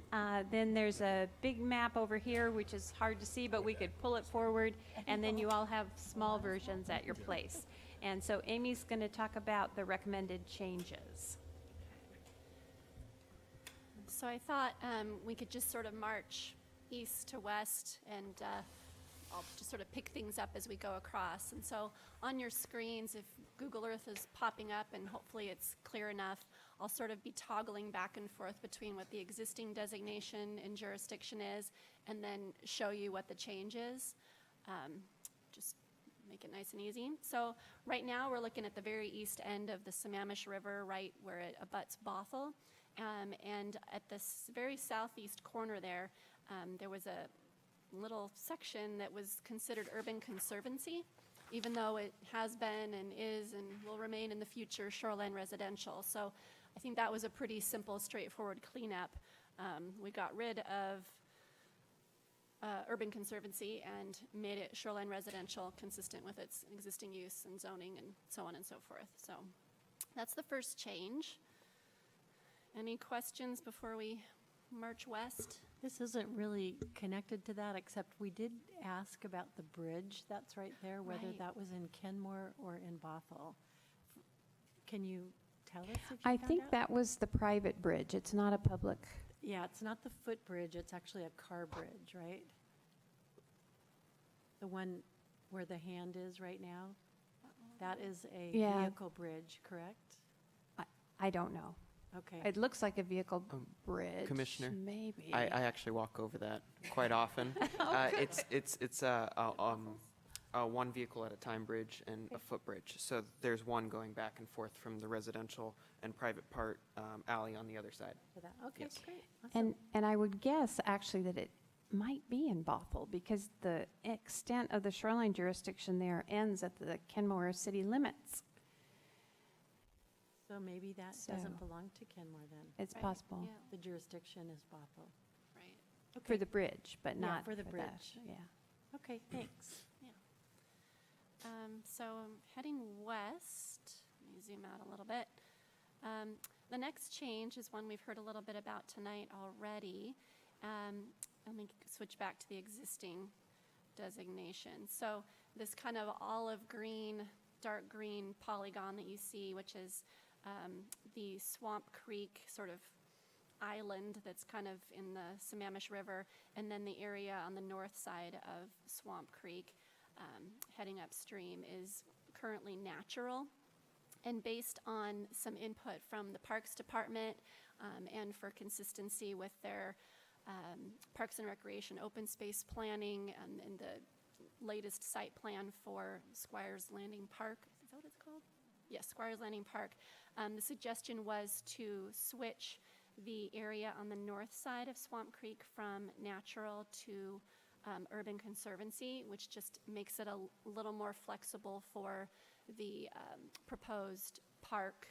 then there's a big map over here, which is hard to see, but we could pull it forward, and then you all have small versions at your place. And so Amy's going to talk about the recommended changes. So I thought we could just sort of march east to west, and I'll just sort of pick things up as we go across. And so on your screens, if Google Earth is popping up and hopefully it's clear enough, I'll sort of be toggling back and forth between what the existing designation and jurisdiction is and then show you what the change is. Just make it nice and easy. So right now we're looking at the very east end of the Sammamish River, right where it abuts Bothell. And at this very southeast corner there, there was a little section that was considered urban conservancy, even though it has been and is and will remain in the future shoreline residential. So I think that was a pretty simple, straightforward cleanup. We got rid of urban conservancy and made it shoreline residential, consistent with its existing use and zoning and so on and so forth. So that's the first change. Any questions before we march west? This isn't really connected to that, except we did ask about the bridge that's right there, whether Right. that was in Kenmore or in Bothell. Can you tell us if you I found think out? that was the private bridge. It's not a public. Yeah, it's not the footbridge, it's actually a car bridge, right? The one where the hand is right now? That is a Yeah. vehicle bridge, correct? I don't know. Okay. It looks like a vehicle bridge. Commissioner, Maybe. I actually walk over that quite often. It's a one vehicle at a time bridge and a footbridge. So there's one going back and forth from the residential and private part alley on the other side. For that. Okay, Yes. great. Awesome. And I would guess actually that it might be in Bothell because the extent of the shoreline jurisdiction there ends at the Kenmore city limits. So maybe that So- doesn't belong to Kenmore then? It's Right, possible yeah. The jurisdiction is Bothell. Right. for the bridge, but Yeah, not for the that. bridge. Yeah. Okay, thanks. So heading west, let me zoom out a little bit. The next change is one we've heard a little bit about tonight already. Let me switch back to the existing designation. So this kind of olive green dark green polygon that you see, which is the Swamp Creek sort of island that's kind of in the Sammamish River, and then the area on the north side of Swamp Creek, heading upstream, is currently natural. And based on some input from the Parks Department and for consistency with their Parks and Recreation open space planning and the latest site plan for Squires Landing Park, is that what it's called? Yes, Squires Landing Park. The suggestion was to switch the area on the north side of Swamp Creek from natural to urban conservancy, which just makes it a little more flexible for the proposed park,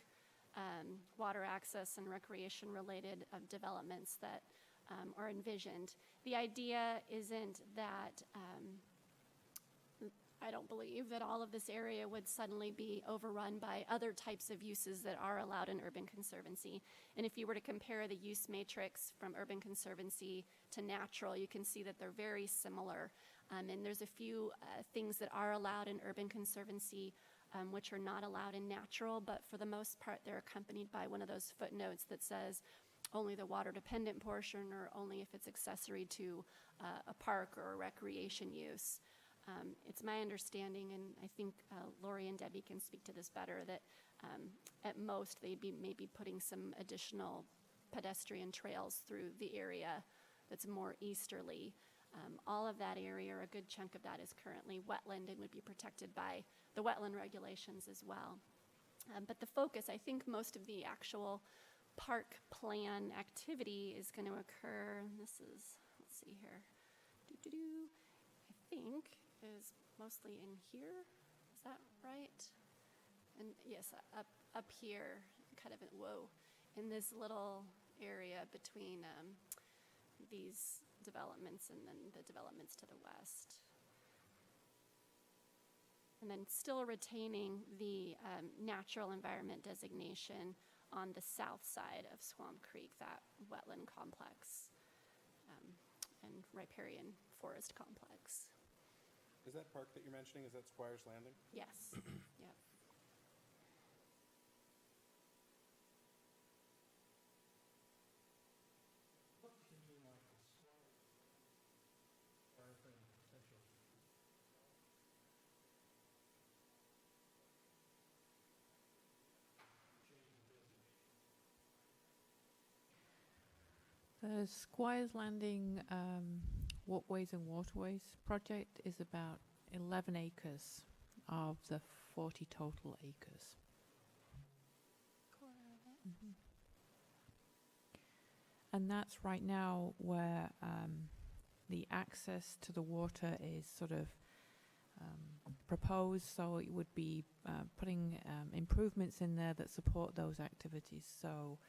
water access and recreation related developments that are envisioned. The idea isn't that I don't believe that all of this area would suddenly be overrun by other types of uses that are allowed in urban conservancy. And if you were to compare the use matrix from urban conservancy to natural, you can see that they're very similar. And there's a few things that are allowed in urban conservancy which are not allowed in natural, but for the most part, they're accompanied by one of those footnotes that says only the water-dependent portion or only if it's accessory to a park or a recreation use. It's my understanding, and I think Lori and Debbie can speak to this better, that at most they'd be maybe putting some additional pedestrian trails through the area that's more easterly. All of that area, or a good chunk of that, is currently wetland and would be protected by the wetland regulations as well. But the focus, I think most of the actual park plan activity is going to occur, and this is, let's see here, I think is mostly in here. Is that right? And yes, up here, kind of, in this little area between these developments and then the developments to the west. And then still retaining the natural environment designation on the south side of Swamp Creek, that wetland complex and riparian forest complex. Is that park that you're mentioning, is that Squires Landing? Yes. Yep. What do you mean like the smaller urban potential? The Squires Landing Walkways and Waterways project is about 11 acres of the 40 total acres. Mhm. And that's right now where the access to the water is sort of proposed, so it would be putting improvements in there that support those activities. So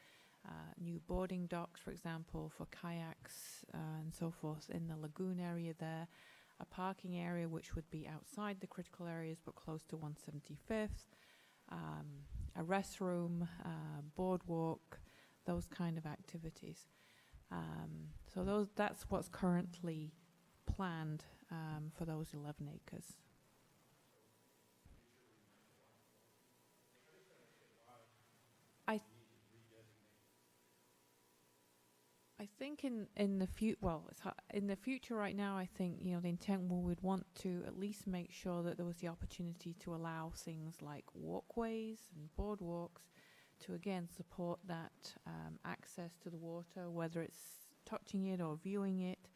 new boarding docks, for example, for kayaks and so forth in the lagoon area there, a parking area which would be outside the critical areas but close to 175th, a restroom, boardwalk, those kind of activities. So that's what's currently planned for those 11 acres. I think in the future right now, I think, the intent we would want to at least make sure that there was the opportunity to allow things like walkways and boardwalks to again support that access to the water, whether it's touching it or viewing it.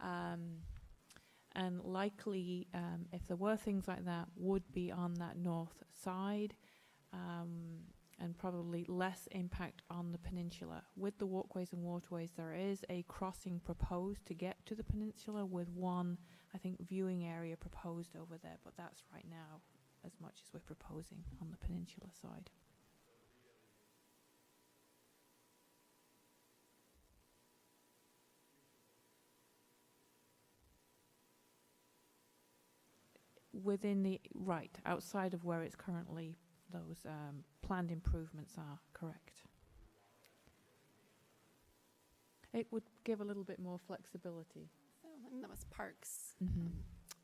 And likely, if there were things like that, would be on that north side. And probably less impact on the peninsula. With the walkways and waterways, there is a crossing proposed to get to the peninsula with one, I think, viewing area proposed over there, but that's right now as much as we're proposing on the peninsula side. Within the, right, outside of where it's currently those planned improvements are, correct. It would give a little bit more flexibility. So, and that was Parks,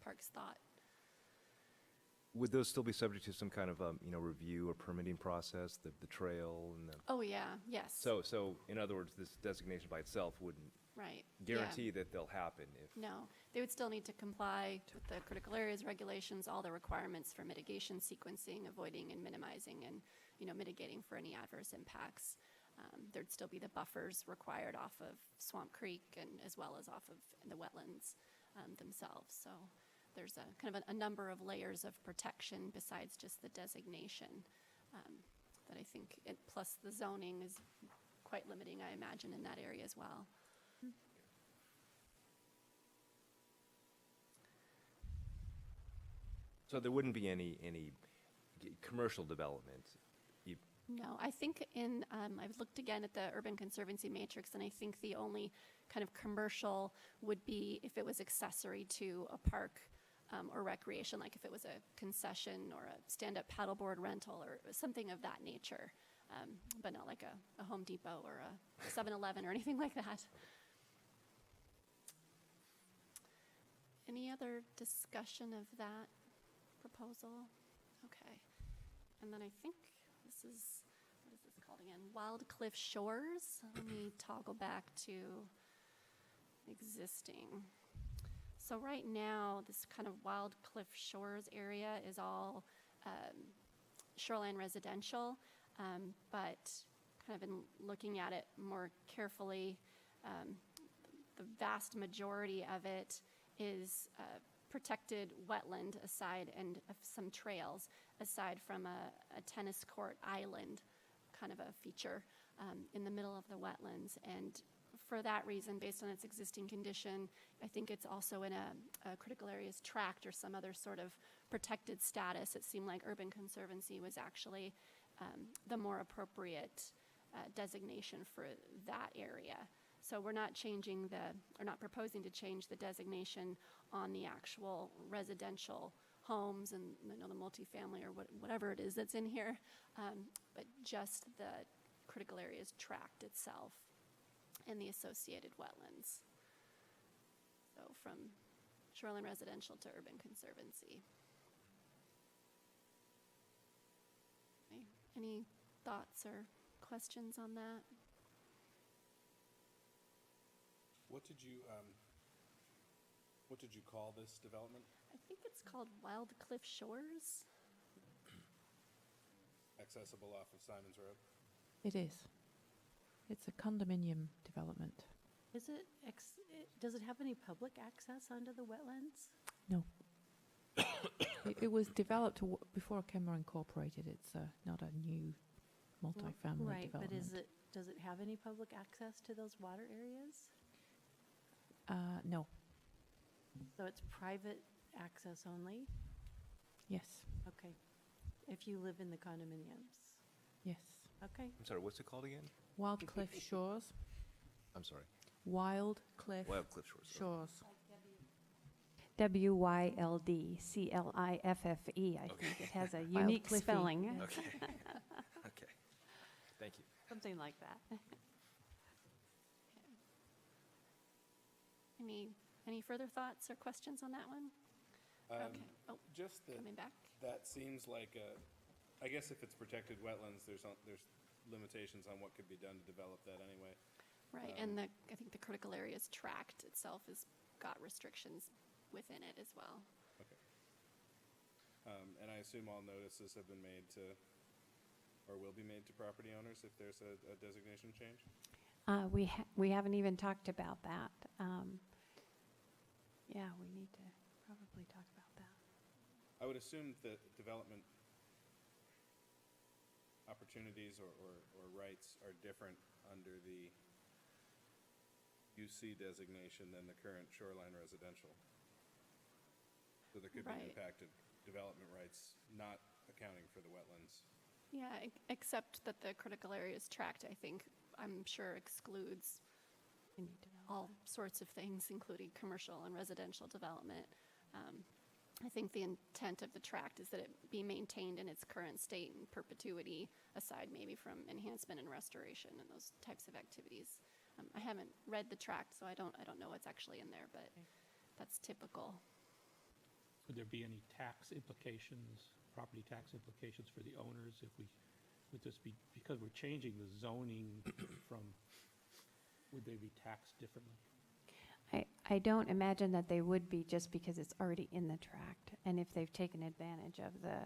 Parks thought. Would those still be subject to some kind of, review or permitting process, the trail and the? Oh, yeah, yes. So in other words, this designation by itself wouldn't Right. yeah. guarantee that they'll happen if. No, they would still need to comply with the critical areas regulations, all the requirements for mitigation, sequencing, avoiding and minimizing and, mitigating for any adverse impacts. There'd still be the buffers required off of Swamp Creek and as well as off of the wetlands themselves. So there's a kind of a number of layers of protection besides just the designation that I think, plus the zoning is quite limiting, I imagine, in that area as well. So there wouldn't be any commercial development? No, I think I've looked again at the Urban Conservancy matrix, and I think the only kind of commercial would be if it was accessory to a park or recreation, like if it was a concession or a stand-up paddleboard rental or something of that nature, but not like a Home Depot or a 7-Eleven or anything like that. Any other discussion of that proposal? Okay. And then I think this is, what is this called again? Wild Cliff Shores. Let me toggle back to existing. So right now, this kind of Wild Cliff Shores area is all shoreline residential, but kind of in looking at it more carefully, the vast majority of it is protected wetland aside and some trails aside from a tennis court island, kind of a feature in the middle of the wetlands. And for that reason, based on its existing condition, I think it's also in a critical areas tract or some other sort of protected status. It seemed like Urban Conservancy was actually the more appropriate designation for that area. So we're not changing or not proposing to change the designation on the actual residential homes and the multifamily or whatever it is that's in here, but just the critical areas tract itself and the associated wetlands. So from shoreline residential to Urban Conservancy. Okay. Any thoughts or questions on that? What did you call this development? I think it's called Wild Cliff Shores. Accessible off of Simons Road? It is. It's a condominium development. Is it, does it have any public access onto the wetlands? No. It was developed before Kenmore Incorporated. It's not a new multifamily Right, development. but does it have any public access to those water areas? No. So it's private access only? Yes. Okay. If you live in the condominiums? Yes. Okay. I'm sorry, what's it called again? Wild Cliff Shores. I'm sorry. Wild Cliff Wild Cliff Shores. Shores. WYLDCLIFFE, I think it has a unique Cliffy. spelling. Okay. Okay. Thank you. Something like that. Any further thoughts or questions on that one? Okay. Oh, Just that, coming back. that seems like I guess if it's protected wetlands, there's limitations on what could be done to develop that anyway. Right, and I think the critical areas tract itself has got restrictions within it as well. Okay. And I assume all notices have been made to, or will be made to property owners if there's a designation change? We haven't even talked about that. Yeah, we need to probably talk about that. I would assume that development opportunities or rights are different under the UC designation than the current shoreline residential. So there could be Right. impacted development rights, not accounting for the wetlands. Yeah, except that the critical areas tract, I'm sure excludes all sorts of things, including commercial and residential development. I think the intent of the tract is that it be maintained in its current state in perpetuity, aside maybe from enhancement and restoration and those types of activities. I haven't read the tract, so I don't know what's actually in there, but that's typical. would there be any tax implications, property tax implications for the owners if we, would this be, because we're changing the zoning from, would they be taxed differently? I don't imagine that they would be, just because it's already in the tract, and if they've taken advantage of the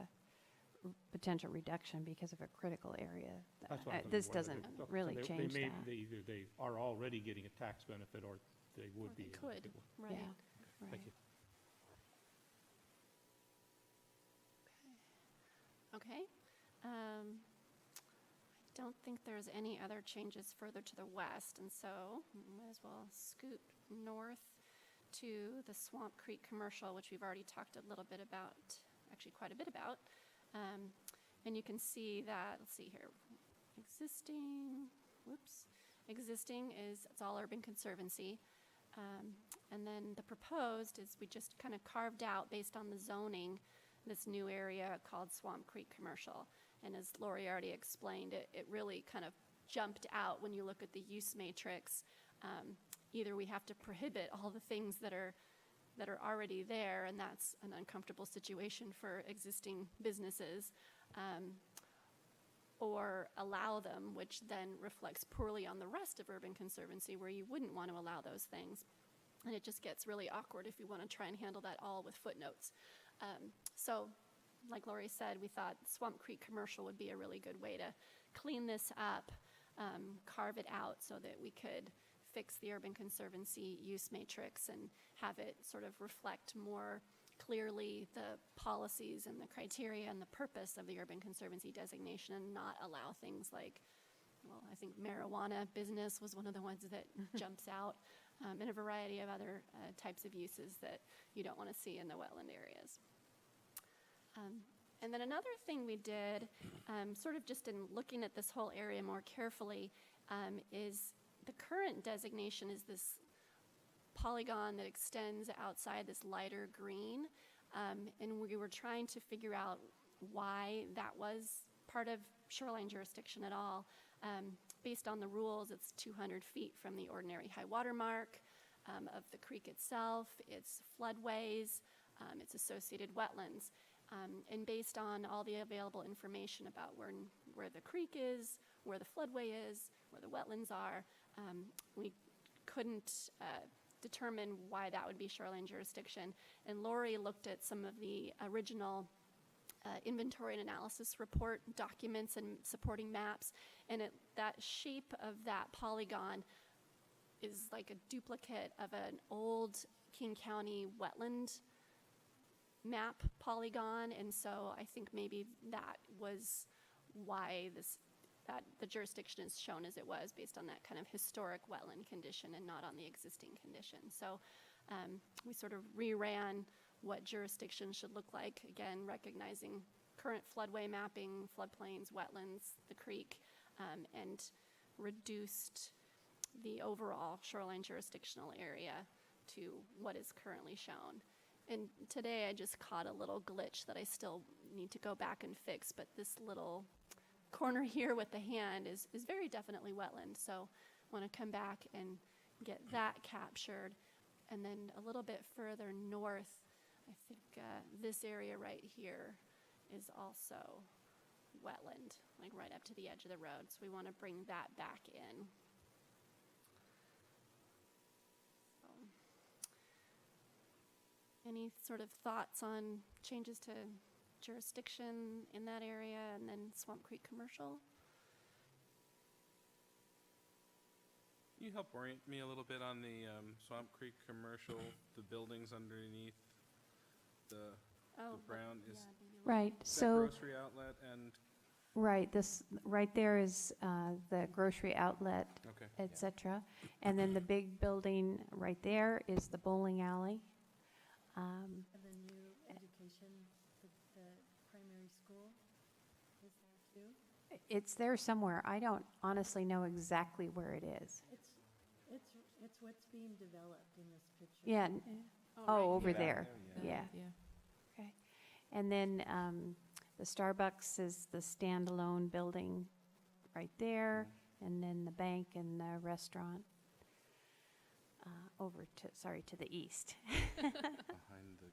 potential reduction because of a critical area. That's what I was This wondering. doesn't So really they change may- that. They either they are already getting a tax benefit, or they would Or be. they in a could, big way. right. Yeah, Thank right. you. Okay. I don't think there's any other changes further to the west, and so might as well scoot north to the Swamp Creek Commercial, which we've already talked a little bit about, actually quite a bit about. And you can see that, let's see here, existing is, it's all urban conservancy. And then the proposed is we just kind of carved out, based on the zoning, this new area called Swamp Creek Commercial. And as Lori already explained, it really kind of jumped out when you look at the use matrix. Either we have to prohibit all the things that are already there, and that's an uncomfortable situation for existing businesses, or allow them, which then reflects poorly on the rest of urban conservancy, where you wouldn't want to allow those things. And it just gets really awkward if you want to try and handle that all with footnotes. So, like Lori said, we thought Swamp Creek Commercial would be a really good way to clean this up, carve it out so that we could fix the urban conservancy use matrix and have it sort of reflect more clearly the policies and the criteria and the purpose of the urban conservancy designation, and not allow things like, well, I think marijuana business was one of the ones that jumps out, and a variety of other types of uses that you don't want to see in the wetland areas. And then another thing we did, sort of just in looking at this whole area more carefully, is the current designation is this polygon that extends outside this lighter green. And we were trying to figure out why that was part of shoreline jurisdiction at all. Based on the rules, it's 200 feet from the ordinary high water mark of the creek itself, its floodways, its associated wetlands. And based on all the available information about where the creek is, where the floodway is, where the wetlands are, we couldn't determine why that would be shoreline jurisdiction. And Lori looked at some of the original inventory and analysis report documents and supporting maps, and that shape of that polygon is like a duplicate of an old King County wetland map polygon, and so I think maybe that was why that the jurisdiction is shown as it was, based on that kind of historic wetland condition and not on the existing condition. So we sort of reran what jurisdiction should look like, again, recognizing current floodway mapping, floodplains, wetlands, the creek, and reduced the overall shoreline jurisdictional area to what is currently shown. And today I just caught a little glitch that I still need to go back and fix, but this little corner here with the hand is very definitely wetland. So I want to come back and get that captured. And then a little bit further north, I think this area right here is also wetland, like right up to the edge of the road. So we want to bring that back in. Any sort of thoughts on changes to jurisdiction in that area, and then Swamp Creek Commercial? Can you help orient me a little bit on the Swamp Creek Commercial, the buildings underneath the brown? Is Right, that so, grocery outlet and, right, this, right there is the grocery outlet, okay. et cetera. And then the big building right there is the bowling alley. And the new education, the primary school is there too? It's there somewhere. I don't honestly know exactly where it is. It's what's being developed in this picture. Yeah, oh, over Back there, there, yeah. Okay. And then the Starbucks is the standalone building right there, and then the bank and the restaurant over to the east. Behind the,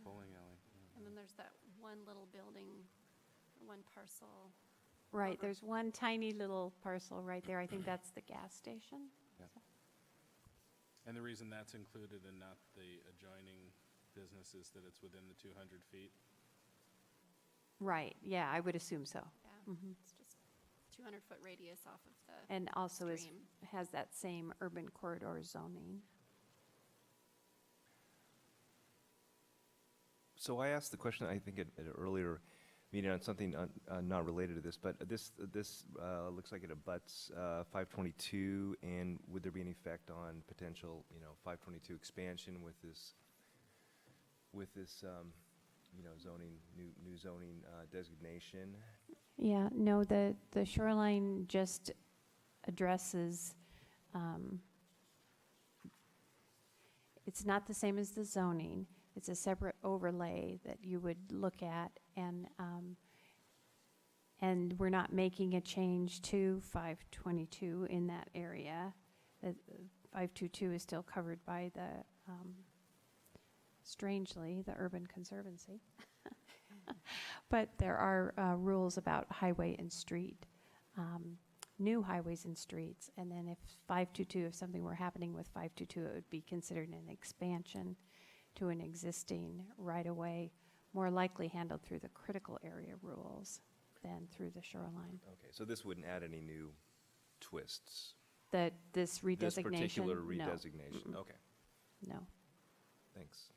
Bowling alley. Yeah. And then there's that one little building, one parcel. Right, there's one tiny little parcel right there. I think that's the gas station. And the reason that's included and not the adjoining business is that it's within the 200 feet. Right, yeah, I would assume so. Yeah, it's just 200-foot radius off of the And also stream. has that same urban corridor zoning. So I asked the question, I think, at an earlier meeting on something not related to this, but this looks like it abuts 522, and would there be any effect on potential, 522 expansion with this, zoning, new zoning designation? Yeah, no, the shoreline just addresses, it's not the same as the zoning. It's a separate overlay that you would look at, and we're not making a change to 522 in that area. The 522 is still covered by the, strangely, the Urban Conservancy. But there are rules about highway and street, new highways and streets. And then if 522, if something were happening with 522, it would be considered an expansion to an existing right-of-way, more likely handled through the critical area rules than through the shoreline. Okay, so this wouldn't add any new twists? This redesignation? This particular No. redesignation? Okay, No. thanks.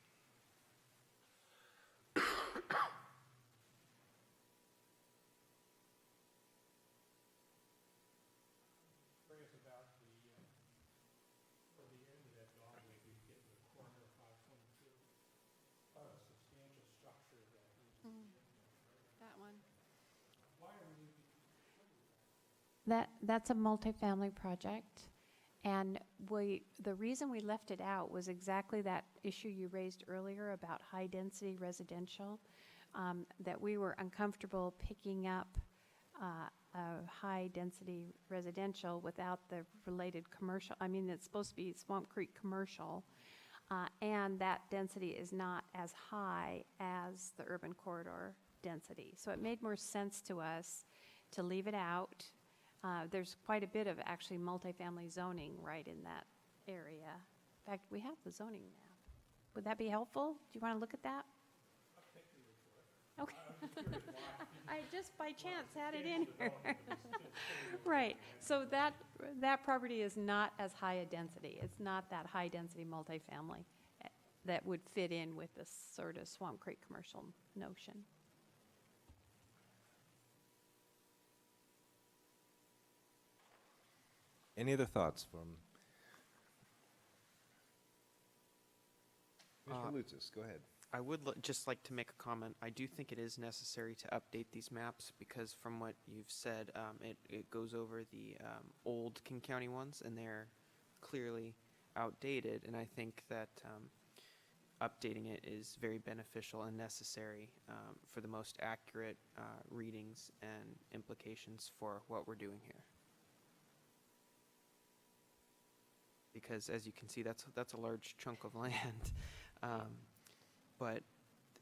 Curious about where the end of that dogway, if you get to the corner of 522, a substantial structure that needs to be in there. That one. Why are we, That's a multifamily project, and the reason we left it out was exactly that issue you raised earlier about high-density residential, that we were uncomfortable picking up a high-density residential without the related commercial. I mean, it's supposed to be Swamp Creek commercial, and that density is not as high as the urban corridor density. So it made more sense to us to leave it out. There's quite a bit of actually multifamily zoning right in that area. In fact, we have the zoning map. Would that be helpful? Do you want to look at that? Okay. I just by chance had it in here. Right. So that property is not as high a density. It's not that high density multifamily that would fit in with this sort of Swamp Creek commercial notion. Any other thoughts from Mr. Lutsis? Go ahead. I would just like to make a comment. I do think it is necessary to update these maps because from what you've said, it goes over the old King County ones, and they're clearly outdated. And I think that updating it is very beneficial and necessary for the most accurate readings and implications for what we're doing here. Because as you can see, that's a large chunk of land. But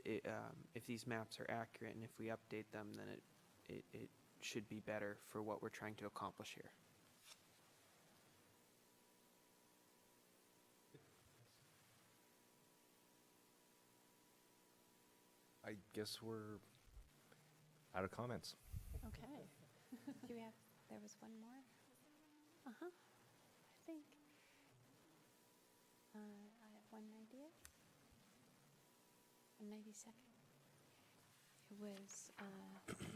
if these maps are accurate and if we update them, then it should be better for what we're trying to accomplish here. I guess we're out of comments. Okay. Do we have, there was one more? Uh-huh, I think. I have 190th. 192nd. It was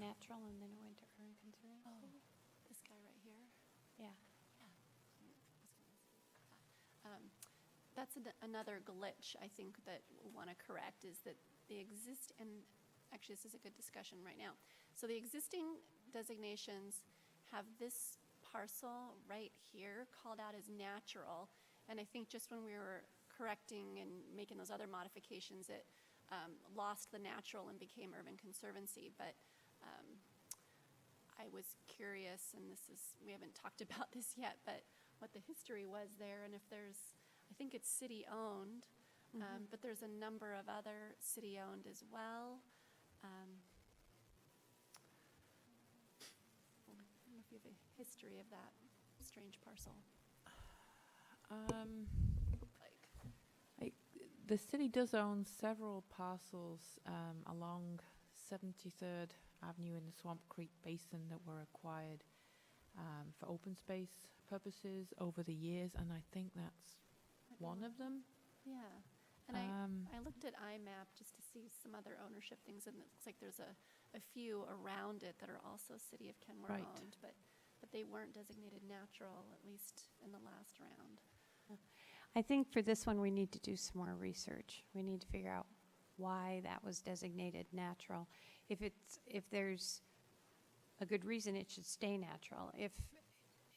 natural and then it went to urban conservancy. This guy right here. Yeah. That's another glitch I think that we want to correct is that and actually this is a good discussion right now. So the existing designations have this parcel right here called out as natural. And I think just when we were correcting and making those other modifications, it lost the natural and became urban conservancy. But I was curious, and we haven't talked about this yet, but what the history was there, and if there's, I think it's city-owned, But there's a number of other city-owned as well. I don't know if you have a history of that strange parcel. Like, The city does own several parcels along 73rd Avenue in the Swamp Creek Basin that were acquired for open space purposes over the years, and I think that's one of them. yeah. And I looked at IMAP just to see some other ownership things, and it looks like there's a few around it that are also City of Kenmore Right. owned, but they weren't designated natural, at least in the last round. I think for this one, we need to do some more research. We need to figure out why that was designated natural. If there's a good reason, it should stay natural.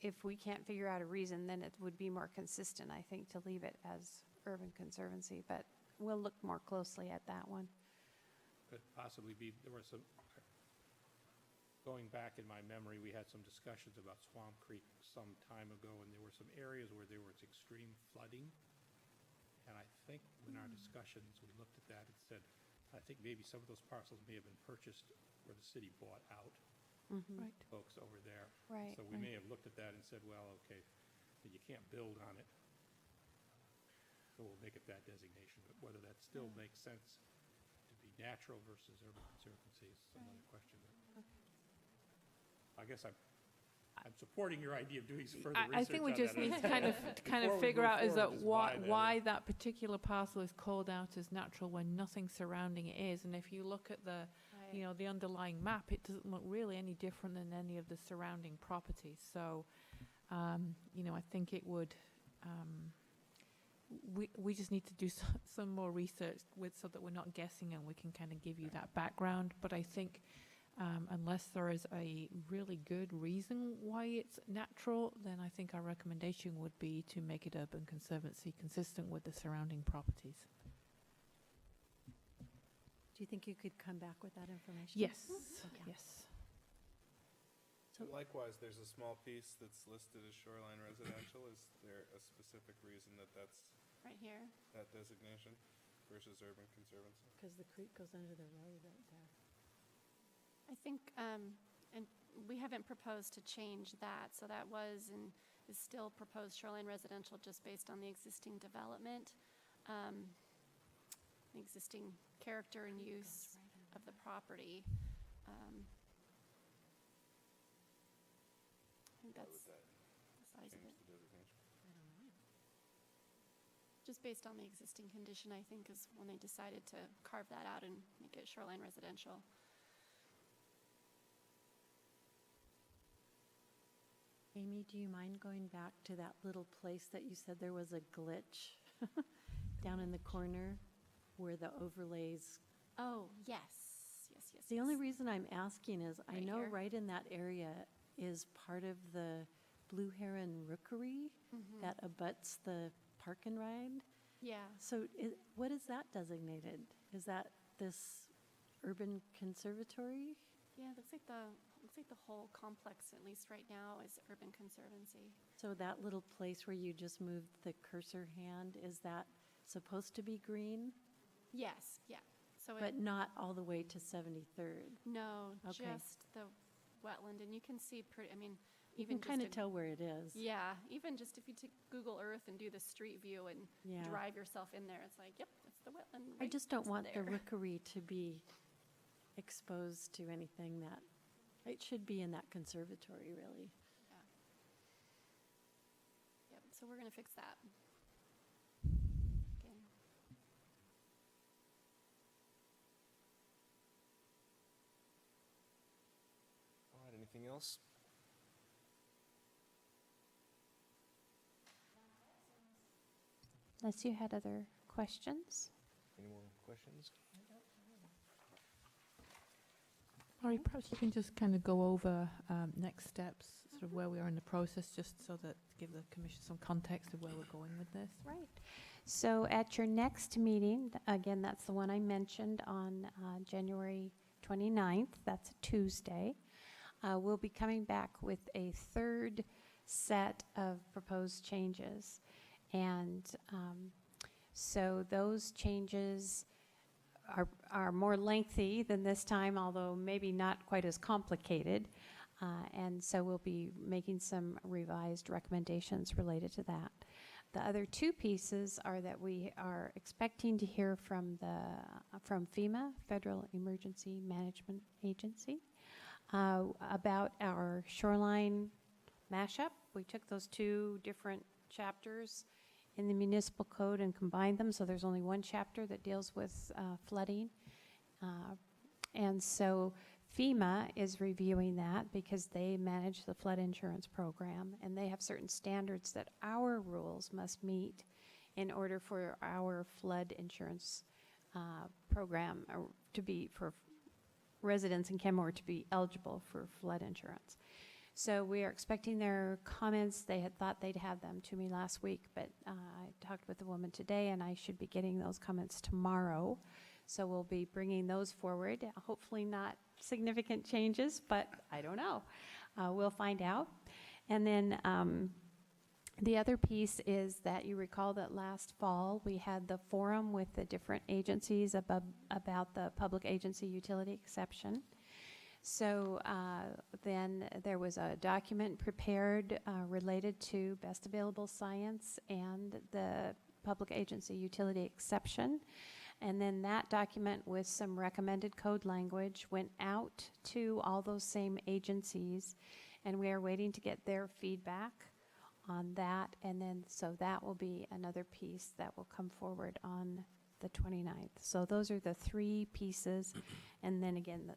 If we can't figure out a reason, then it would be more consistent, I think, to leave it as urban conservancy, but we'll look more closely at that one. Could possibly be, there were some, going back in my memory, we had some discussions about Swamp Creek some time ago, and there were some areas where there was extreme flooding. And I think in our discussions, we looked at that and said, I think maybe some of those parcels may have been purchased where the city bought out Right. folks over there. Right, So we may right. have looked at that and said, well, okay, but you can't build on it. So we'll make it that designation, but whether that still makes sense to be natural versus urban conservancy is another question. I guess I'm supporting your idea of doing some further research I think we on just that. need to kind Before of we figure move out is forward, that is why that that particular parcel is called out as natural when nothing surrounding it is. And if you look at the, you know, the underlying map, it doesn't look really any different than any of the surrounding properties. So, you know, I think it would. We just need to do some more research so that we're not guessing and we can kind of give you that background. But I think unless there is a really good reason why it's natural, then I think our recommendation would be to make it urban conservancy consistent with the surrounding properties. Do you think you could come back with that information? Yes, Okay. yes. So likewise, there's a small piece that's listed as shoreline residential. Is there a specific reason that that's Right here. that designation versus urban conservancy? Because the creek goes under the road right there. I think, and we haven't proposed to change that, so that was and is still proposed shoreline residential just based on the existing development, the existing character and use of the property. I think that's the size of it. Change the designation. Just based on the existing condition, I think, is when they decided to carve that out and make it shoreline residential. Amy, do you mind going back to that little place that you said there was a glitch down in the corner where the overlays? Oh, yes, yes, yes. The only yes. reason I'm asking is I Right know here? right in that area is part of the Blue Heron Rookery Mhm. that abuts the park and ride. Yeah. So what is that designated? Is that this urban conservatory? Yeah, it looks like the whole complex, at least right now, is urban conservancy. So that little place where you just moved the cursor hand, is that supposed to be green? Yes, yeah. So But not all the way to 73rd? no, Okay. just the wetland, and you can see pretty. I mean, You even can kind of just tell where it is. Yeah, even just if you take Google Earth and do the street view and Yeah. drive yourself in there, it's like, yep, that's the wetland. I right just don't want there. the rookery to be exposed to anything that, it should be in that conservatory, really. Yeah. Yep. So we're gonna fix that. Again. All right, anything else? Unless you had other questions? Any more questions? Laurie, perhaps you can just kind of go over next steps, sort of where we are in the process, just so that to give the commission some context of where we're going with this. Right. So at your next meeting, again, that's the one I mentioned on January 29th, that's a Tuesday, we'll be coming back with a third set of proposed changes. And So those changes are more lengthy than this time, although maybe not quite as complicated. And so we'll be making some revised recommendations related to that. The other two pieces are that we are expecting to hear from FEMA, Federal Emergency Management Agency, about our shoreline mashup. We took those two different chapters in the municipal code and combined them, so there's only one chapter that deals with flooding. And so FEMA is reviewing that because they manage the flood insurance program, and they have certain standards that our rules must meet in order for our flood insurance program to be, for residents in Kenmore to be eligible for flood insurance. So we are expecting their comments. They had thought they'd have them to me last week, but I talked with the woman today, and I should be getting those comments tomorrow. So we'll be bringing those forward. Hopefully not significant changes, but I don't know. We'll find out. And then the other piece is that you recall that last fall we had the forum with the different agencies about the public agency utility exception. So then there was a document prepared related to best available science and the public agency utility exception. And then that document with some recommended code language went out to all those same agencies, and we are waiting to get their feedback on that. And then so that will be another piece that will come forward on the 29th. So those are the three pieces, and then again the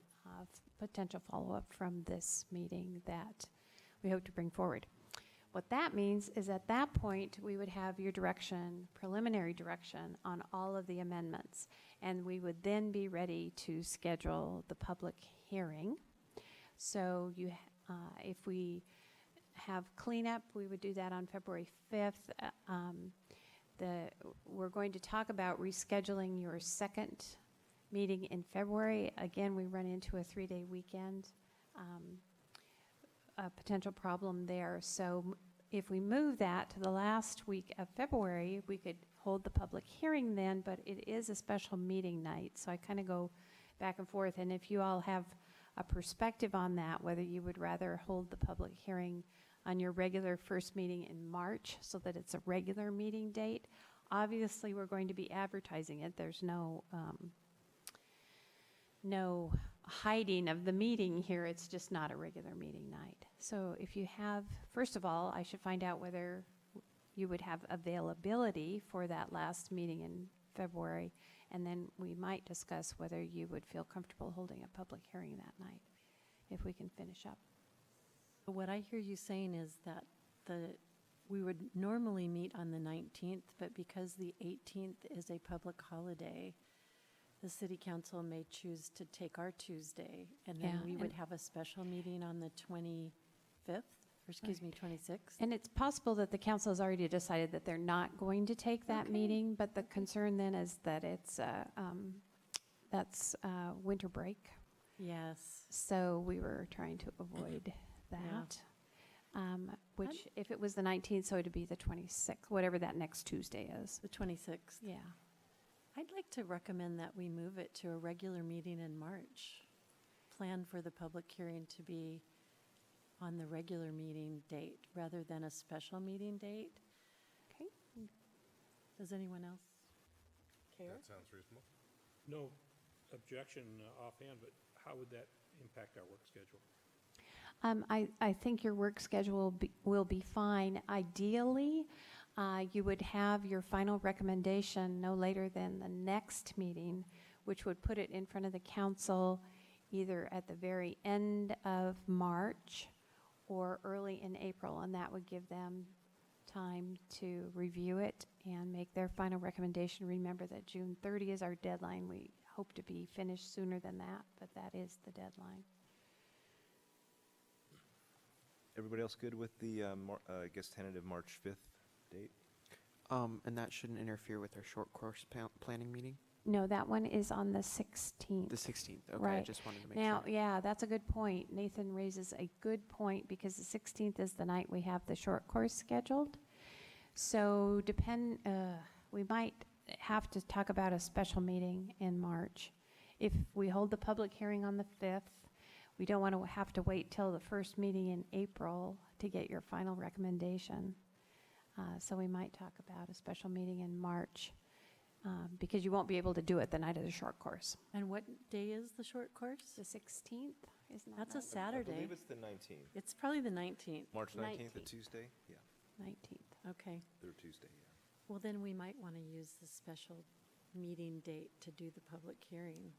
potential follow-up from this meeting that we hope to bring forward. What that means is at that point, we would have your direction, preliminary direction, on all of the amendments, and we would then be ready to schedule the public hearing. So if we have cleanup, we would do that on February 5th. We're going to talk about rescheduling your second meeting in February. Again, we run into a 3-day weekend. A potential problem there. So if we move that to the last week of February, we could hold the public hearing then, but it is a special meeting night. So I kind of go back and forth. And if you all have a perspective on that, whether you would rather hold the public hearing on your regular first meeting in March so that it's a regular meeting date. Obviously, we're going to be advertising it. There's no hiding of the meeting here. It's just not a regular meeting night. So if you have, first of all, I should find out whether you would have availability for that last meeting in February, and then we might discuss whether you would feel comfortable holding a public hearing that night, if we can finish up. What I hear you saying is that we would normally meet on the 19th, but because the 18th is a public holiday, the city council may choose to take our Tuesday, and then we would have a special meeting on the 25th, or excuse me, 26th. And it's possible that the council has already decided that they're not going to take that meeting, but the concern then is that it's that's winter break. Yes. So we were trying to avoid that. Which, if it was the 19th, so it'd be the 26th, whatever that next Tuesday is. The 26th. Yeah. I'd like to recommend that we move it to a regular meeting in March. Plan for the public hearing to be on the regular meeting date rather than a special meeting date. Okay. Does anyone else care? That sounds reasonable. No objection offhand, but how would that impact our work schedule? I think your work schedule will be fine. Ideally, you would have your final recommendation no later than the next meeting, which would put it in front of the council either at the very end of March or early in April, and that would give them time to review it and make their final recommendation. Remember that June 30 is our deadline. We hope to be finished sooner than that, but that is the deadline. Everybody else good with the, I guess, tentative March 5th date? And that shouldn't interfere with our short course planning meeting? No, that one is on the 16th. The 16th, okay, I Right. just wanted to make Now, sure. yeah, that's a good point. Nathan raises a good point because the 16th is the night we have the short course scheduled. So we might have to talk about a special meeting in March. If we hold the public hearing on the 5th, we don't want to have to wait till the first meeting in April to get your final recommendation. So we might talk about a special meeting in March, because you won't be able to do it the night of the short course. And what day is the short course? The 16th, isn't that That's a right? I Saturday. believe it's the 19th. It's probably the 19th. March 19th, a 19th. Tuesday? Yeah, 19th. Okay. third Tuesday, yeah. Well, then we might want to use the special meeting date to do the public hearing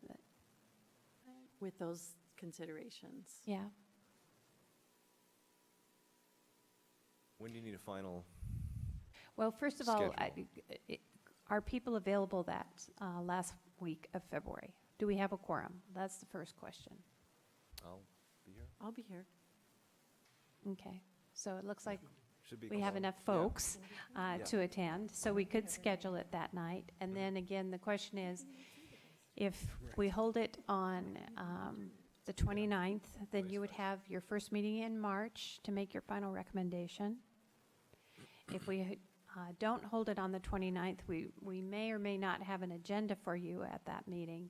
with those considerations. Yeah. When do you need a final? Well, first of all, Schedule. are people available that last week of February? Do we have a quorum? That's the first question. I'll be here. I'll be here. Okay, so it looks like Should be. we have quorum. enough Yeah. folks Yeah. to attend, so we could schedule it that night. And then again, the question is, if we hold it on the 29th, then you would have your first meeting in March to make your final recommendation. If we don't hold it on the 29th, we may or may not have an agenda for you at that meeting.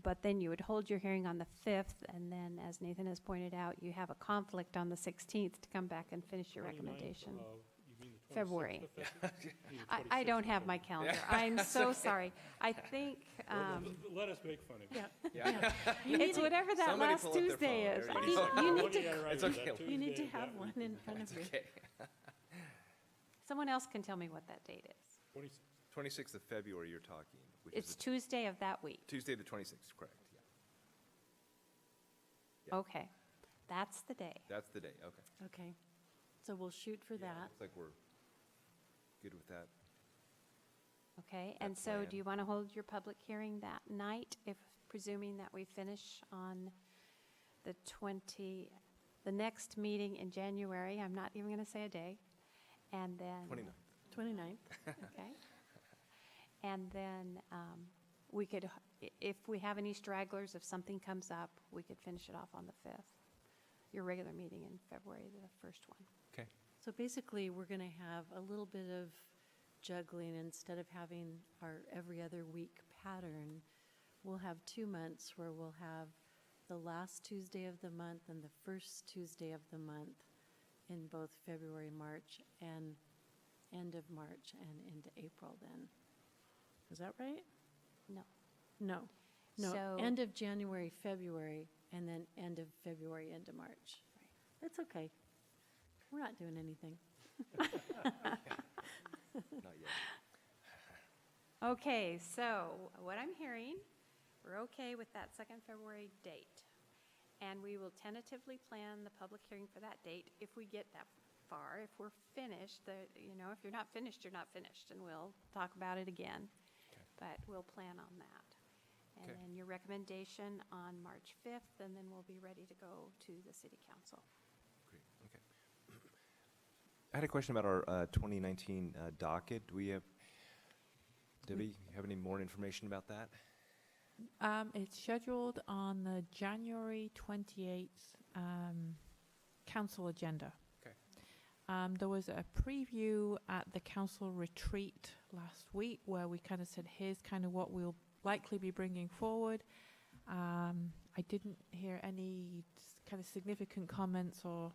But then you would hold your hearing on the 5th, and then, as Nathan has pointed out, you have a conflict on the 16th to come back and finish your 29th, recommendation. you mean the 26th February. of February? You mean the I don't 26th have of my calendar. I'm so sorry. I think February? Let us make fun of you. Yeah. it's whatever that Somebody last pull up their Tuesday phone. is. There I you think go. you What need do you to, gotta write? It's Is that okay. You need to Tuesday, have that one week? in front of you. Okay. someone else can tell me what that date is. 26th. 26th of February, you're talking, which is It's the Tuesday of that week. Tuesday, the 26th, correct, yeah. Yeah. Okay, that's the day. That's the day, okay. Okay. So we'll shoot for Yeah, that. Looks like we're good with that. Okay, and That so plan. do you want to hold your public hearing that night, if, presuming that we finish on the the next meeting in January? I'm not even going to say a day. And then. 29th. 29th. Okay. And then we could, if we have any stragglers, if something comes up, we could finish it off on the 5th. Your regular meeting in February, the first one. Okay. So basically, we're going to have a little bit of juggling. Instead of having our every other week pattern, we'll have 2 months where we'll have the last Tuesday of the month and the first Tuesday of the month in both February, March, and end of March and into April then. Is that right? No. No. No, So- end of January, February, and then end of February into March. It's okay. We're not doing anything. Not yet. Okay, so what I'm hearing, we're okay with that 2nd February date. And we will tentatively plan the public hearing for that date if we get that far. If we're finished, if you're not finished, you're not finished, and we'll talk about it again. Okay. But we'll plan on that. And Okay. then your recommendation on March 5th, and then we'll be ready to go to the city council. Great, okay. I had a question about our 2019 docket. Do we have, Debbie, you have any more information about that? It's scheduled on the January 28th council agenda. Okay. There was a preview at the council retreat last week where we kind of said, here's kind of what we'll likely be bringing forward. I didn't hear any kind of significant comments or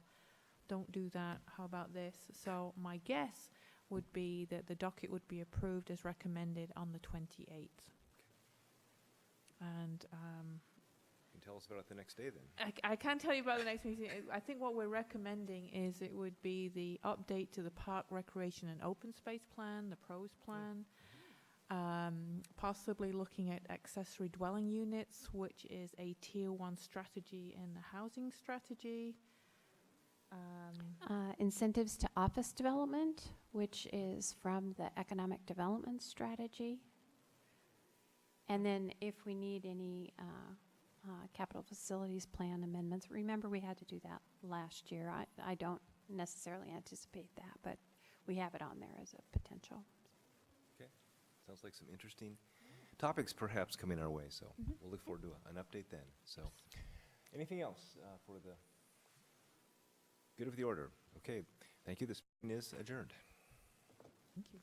don't do that, how about this? So my guess would be that the docket would be approved as recommended on the 28th. And You can tell us about it the next day then. I can't tell you about the next meeting. I think what we're recommending is it would be the update to the park recreation and open space plan, the pros plan, possibly looking at accessory dwelling units, which is a tier 1 strategy in the housing strategy. Incentives to office development, which is from the economic development strategy. And then if we need any capital facilities plan amendments, remember we had to do that last year. I don't necessarily anticipate that, but we have it on there as a potential. Okay. Sounds like some interesting topics perhaps coming our way, so we'll look forward to an update then. So, anything else for the good of the order? Okay, thank you. This meeting is adjourned. Thank you.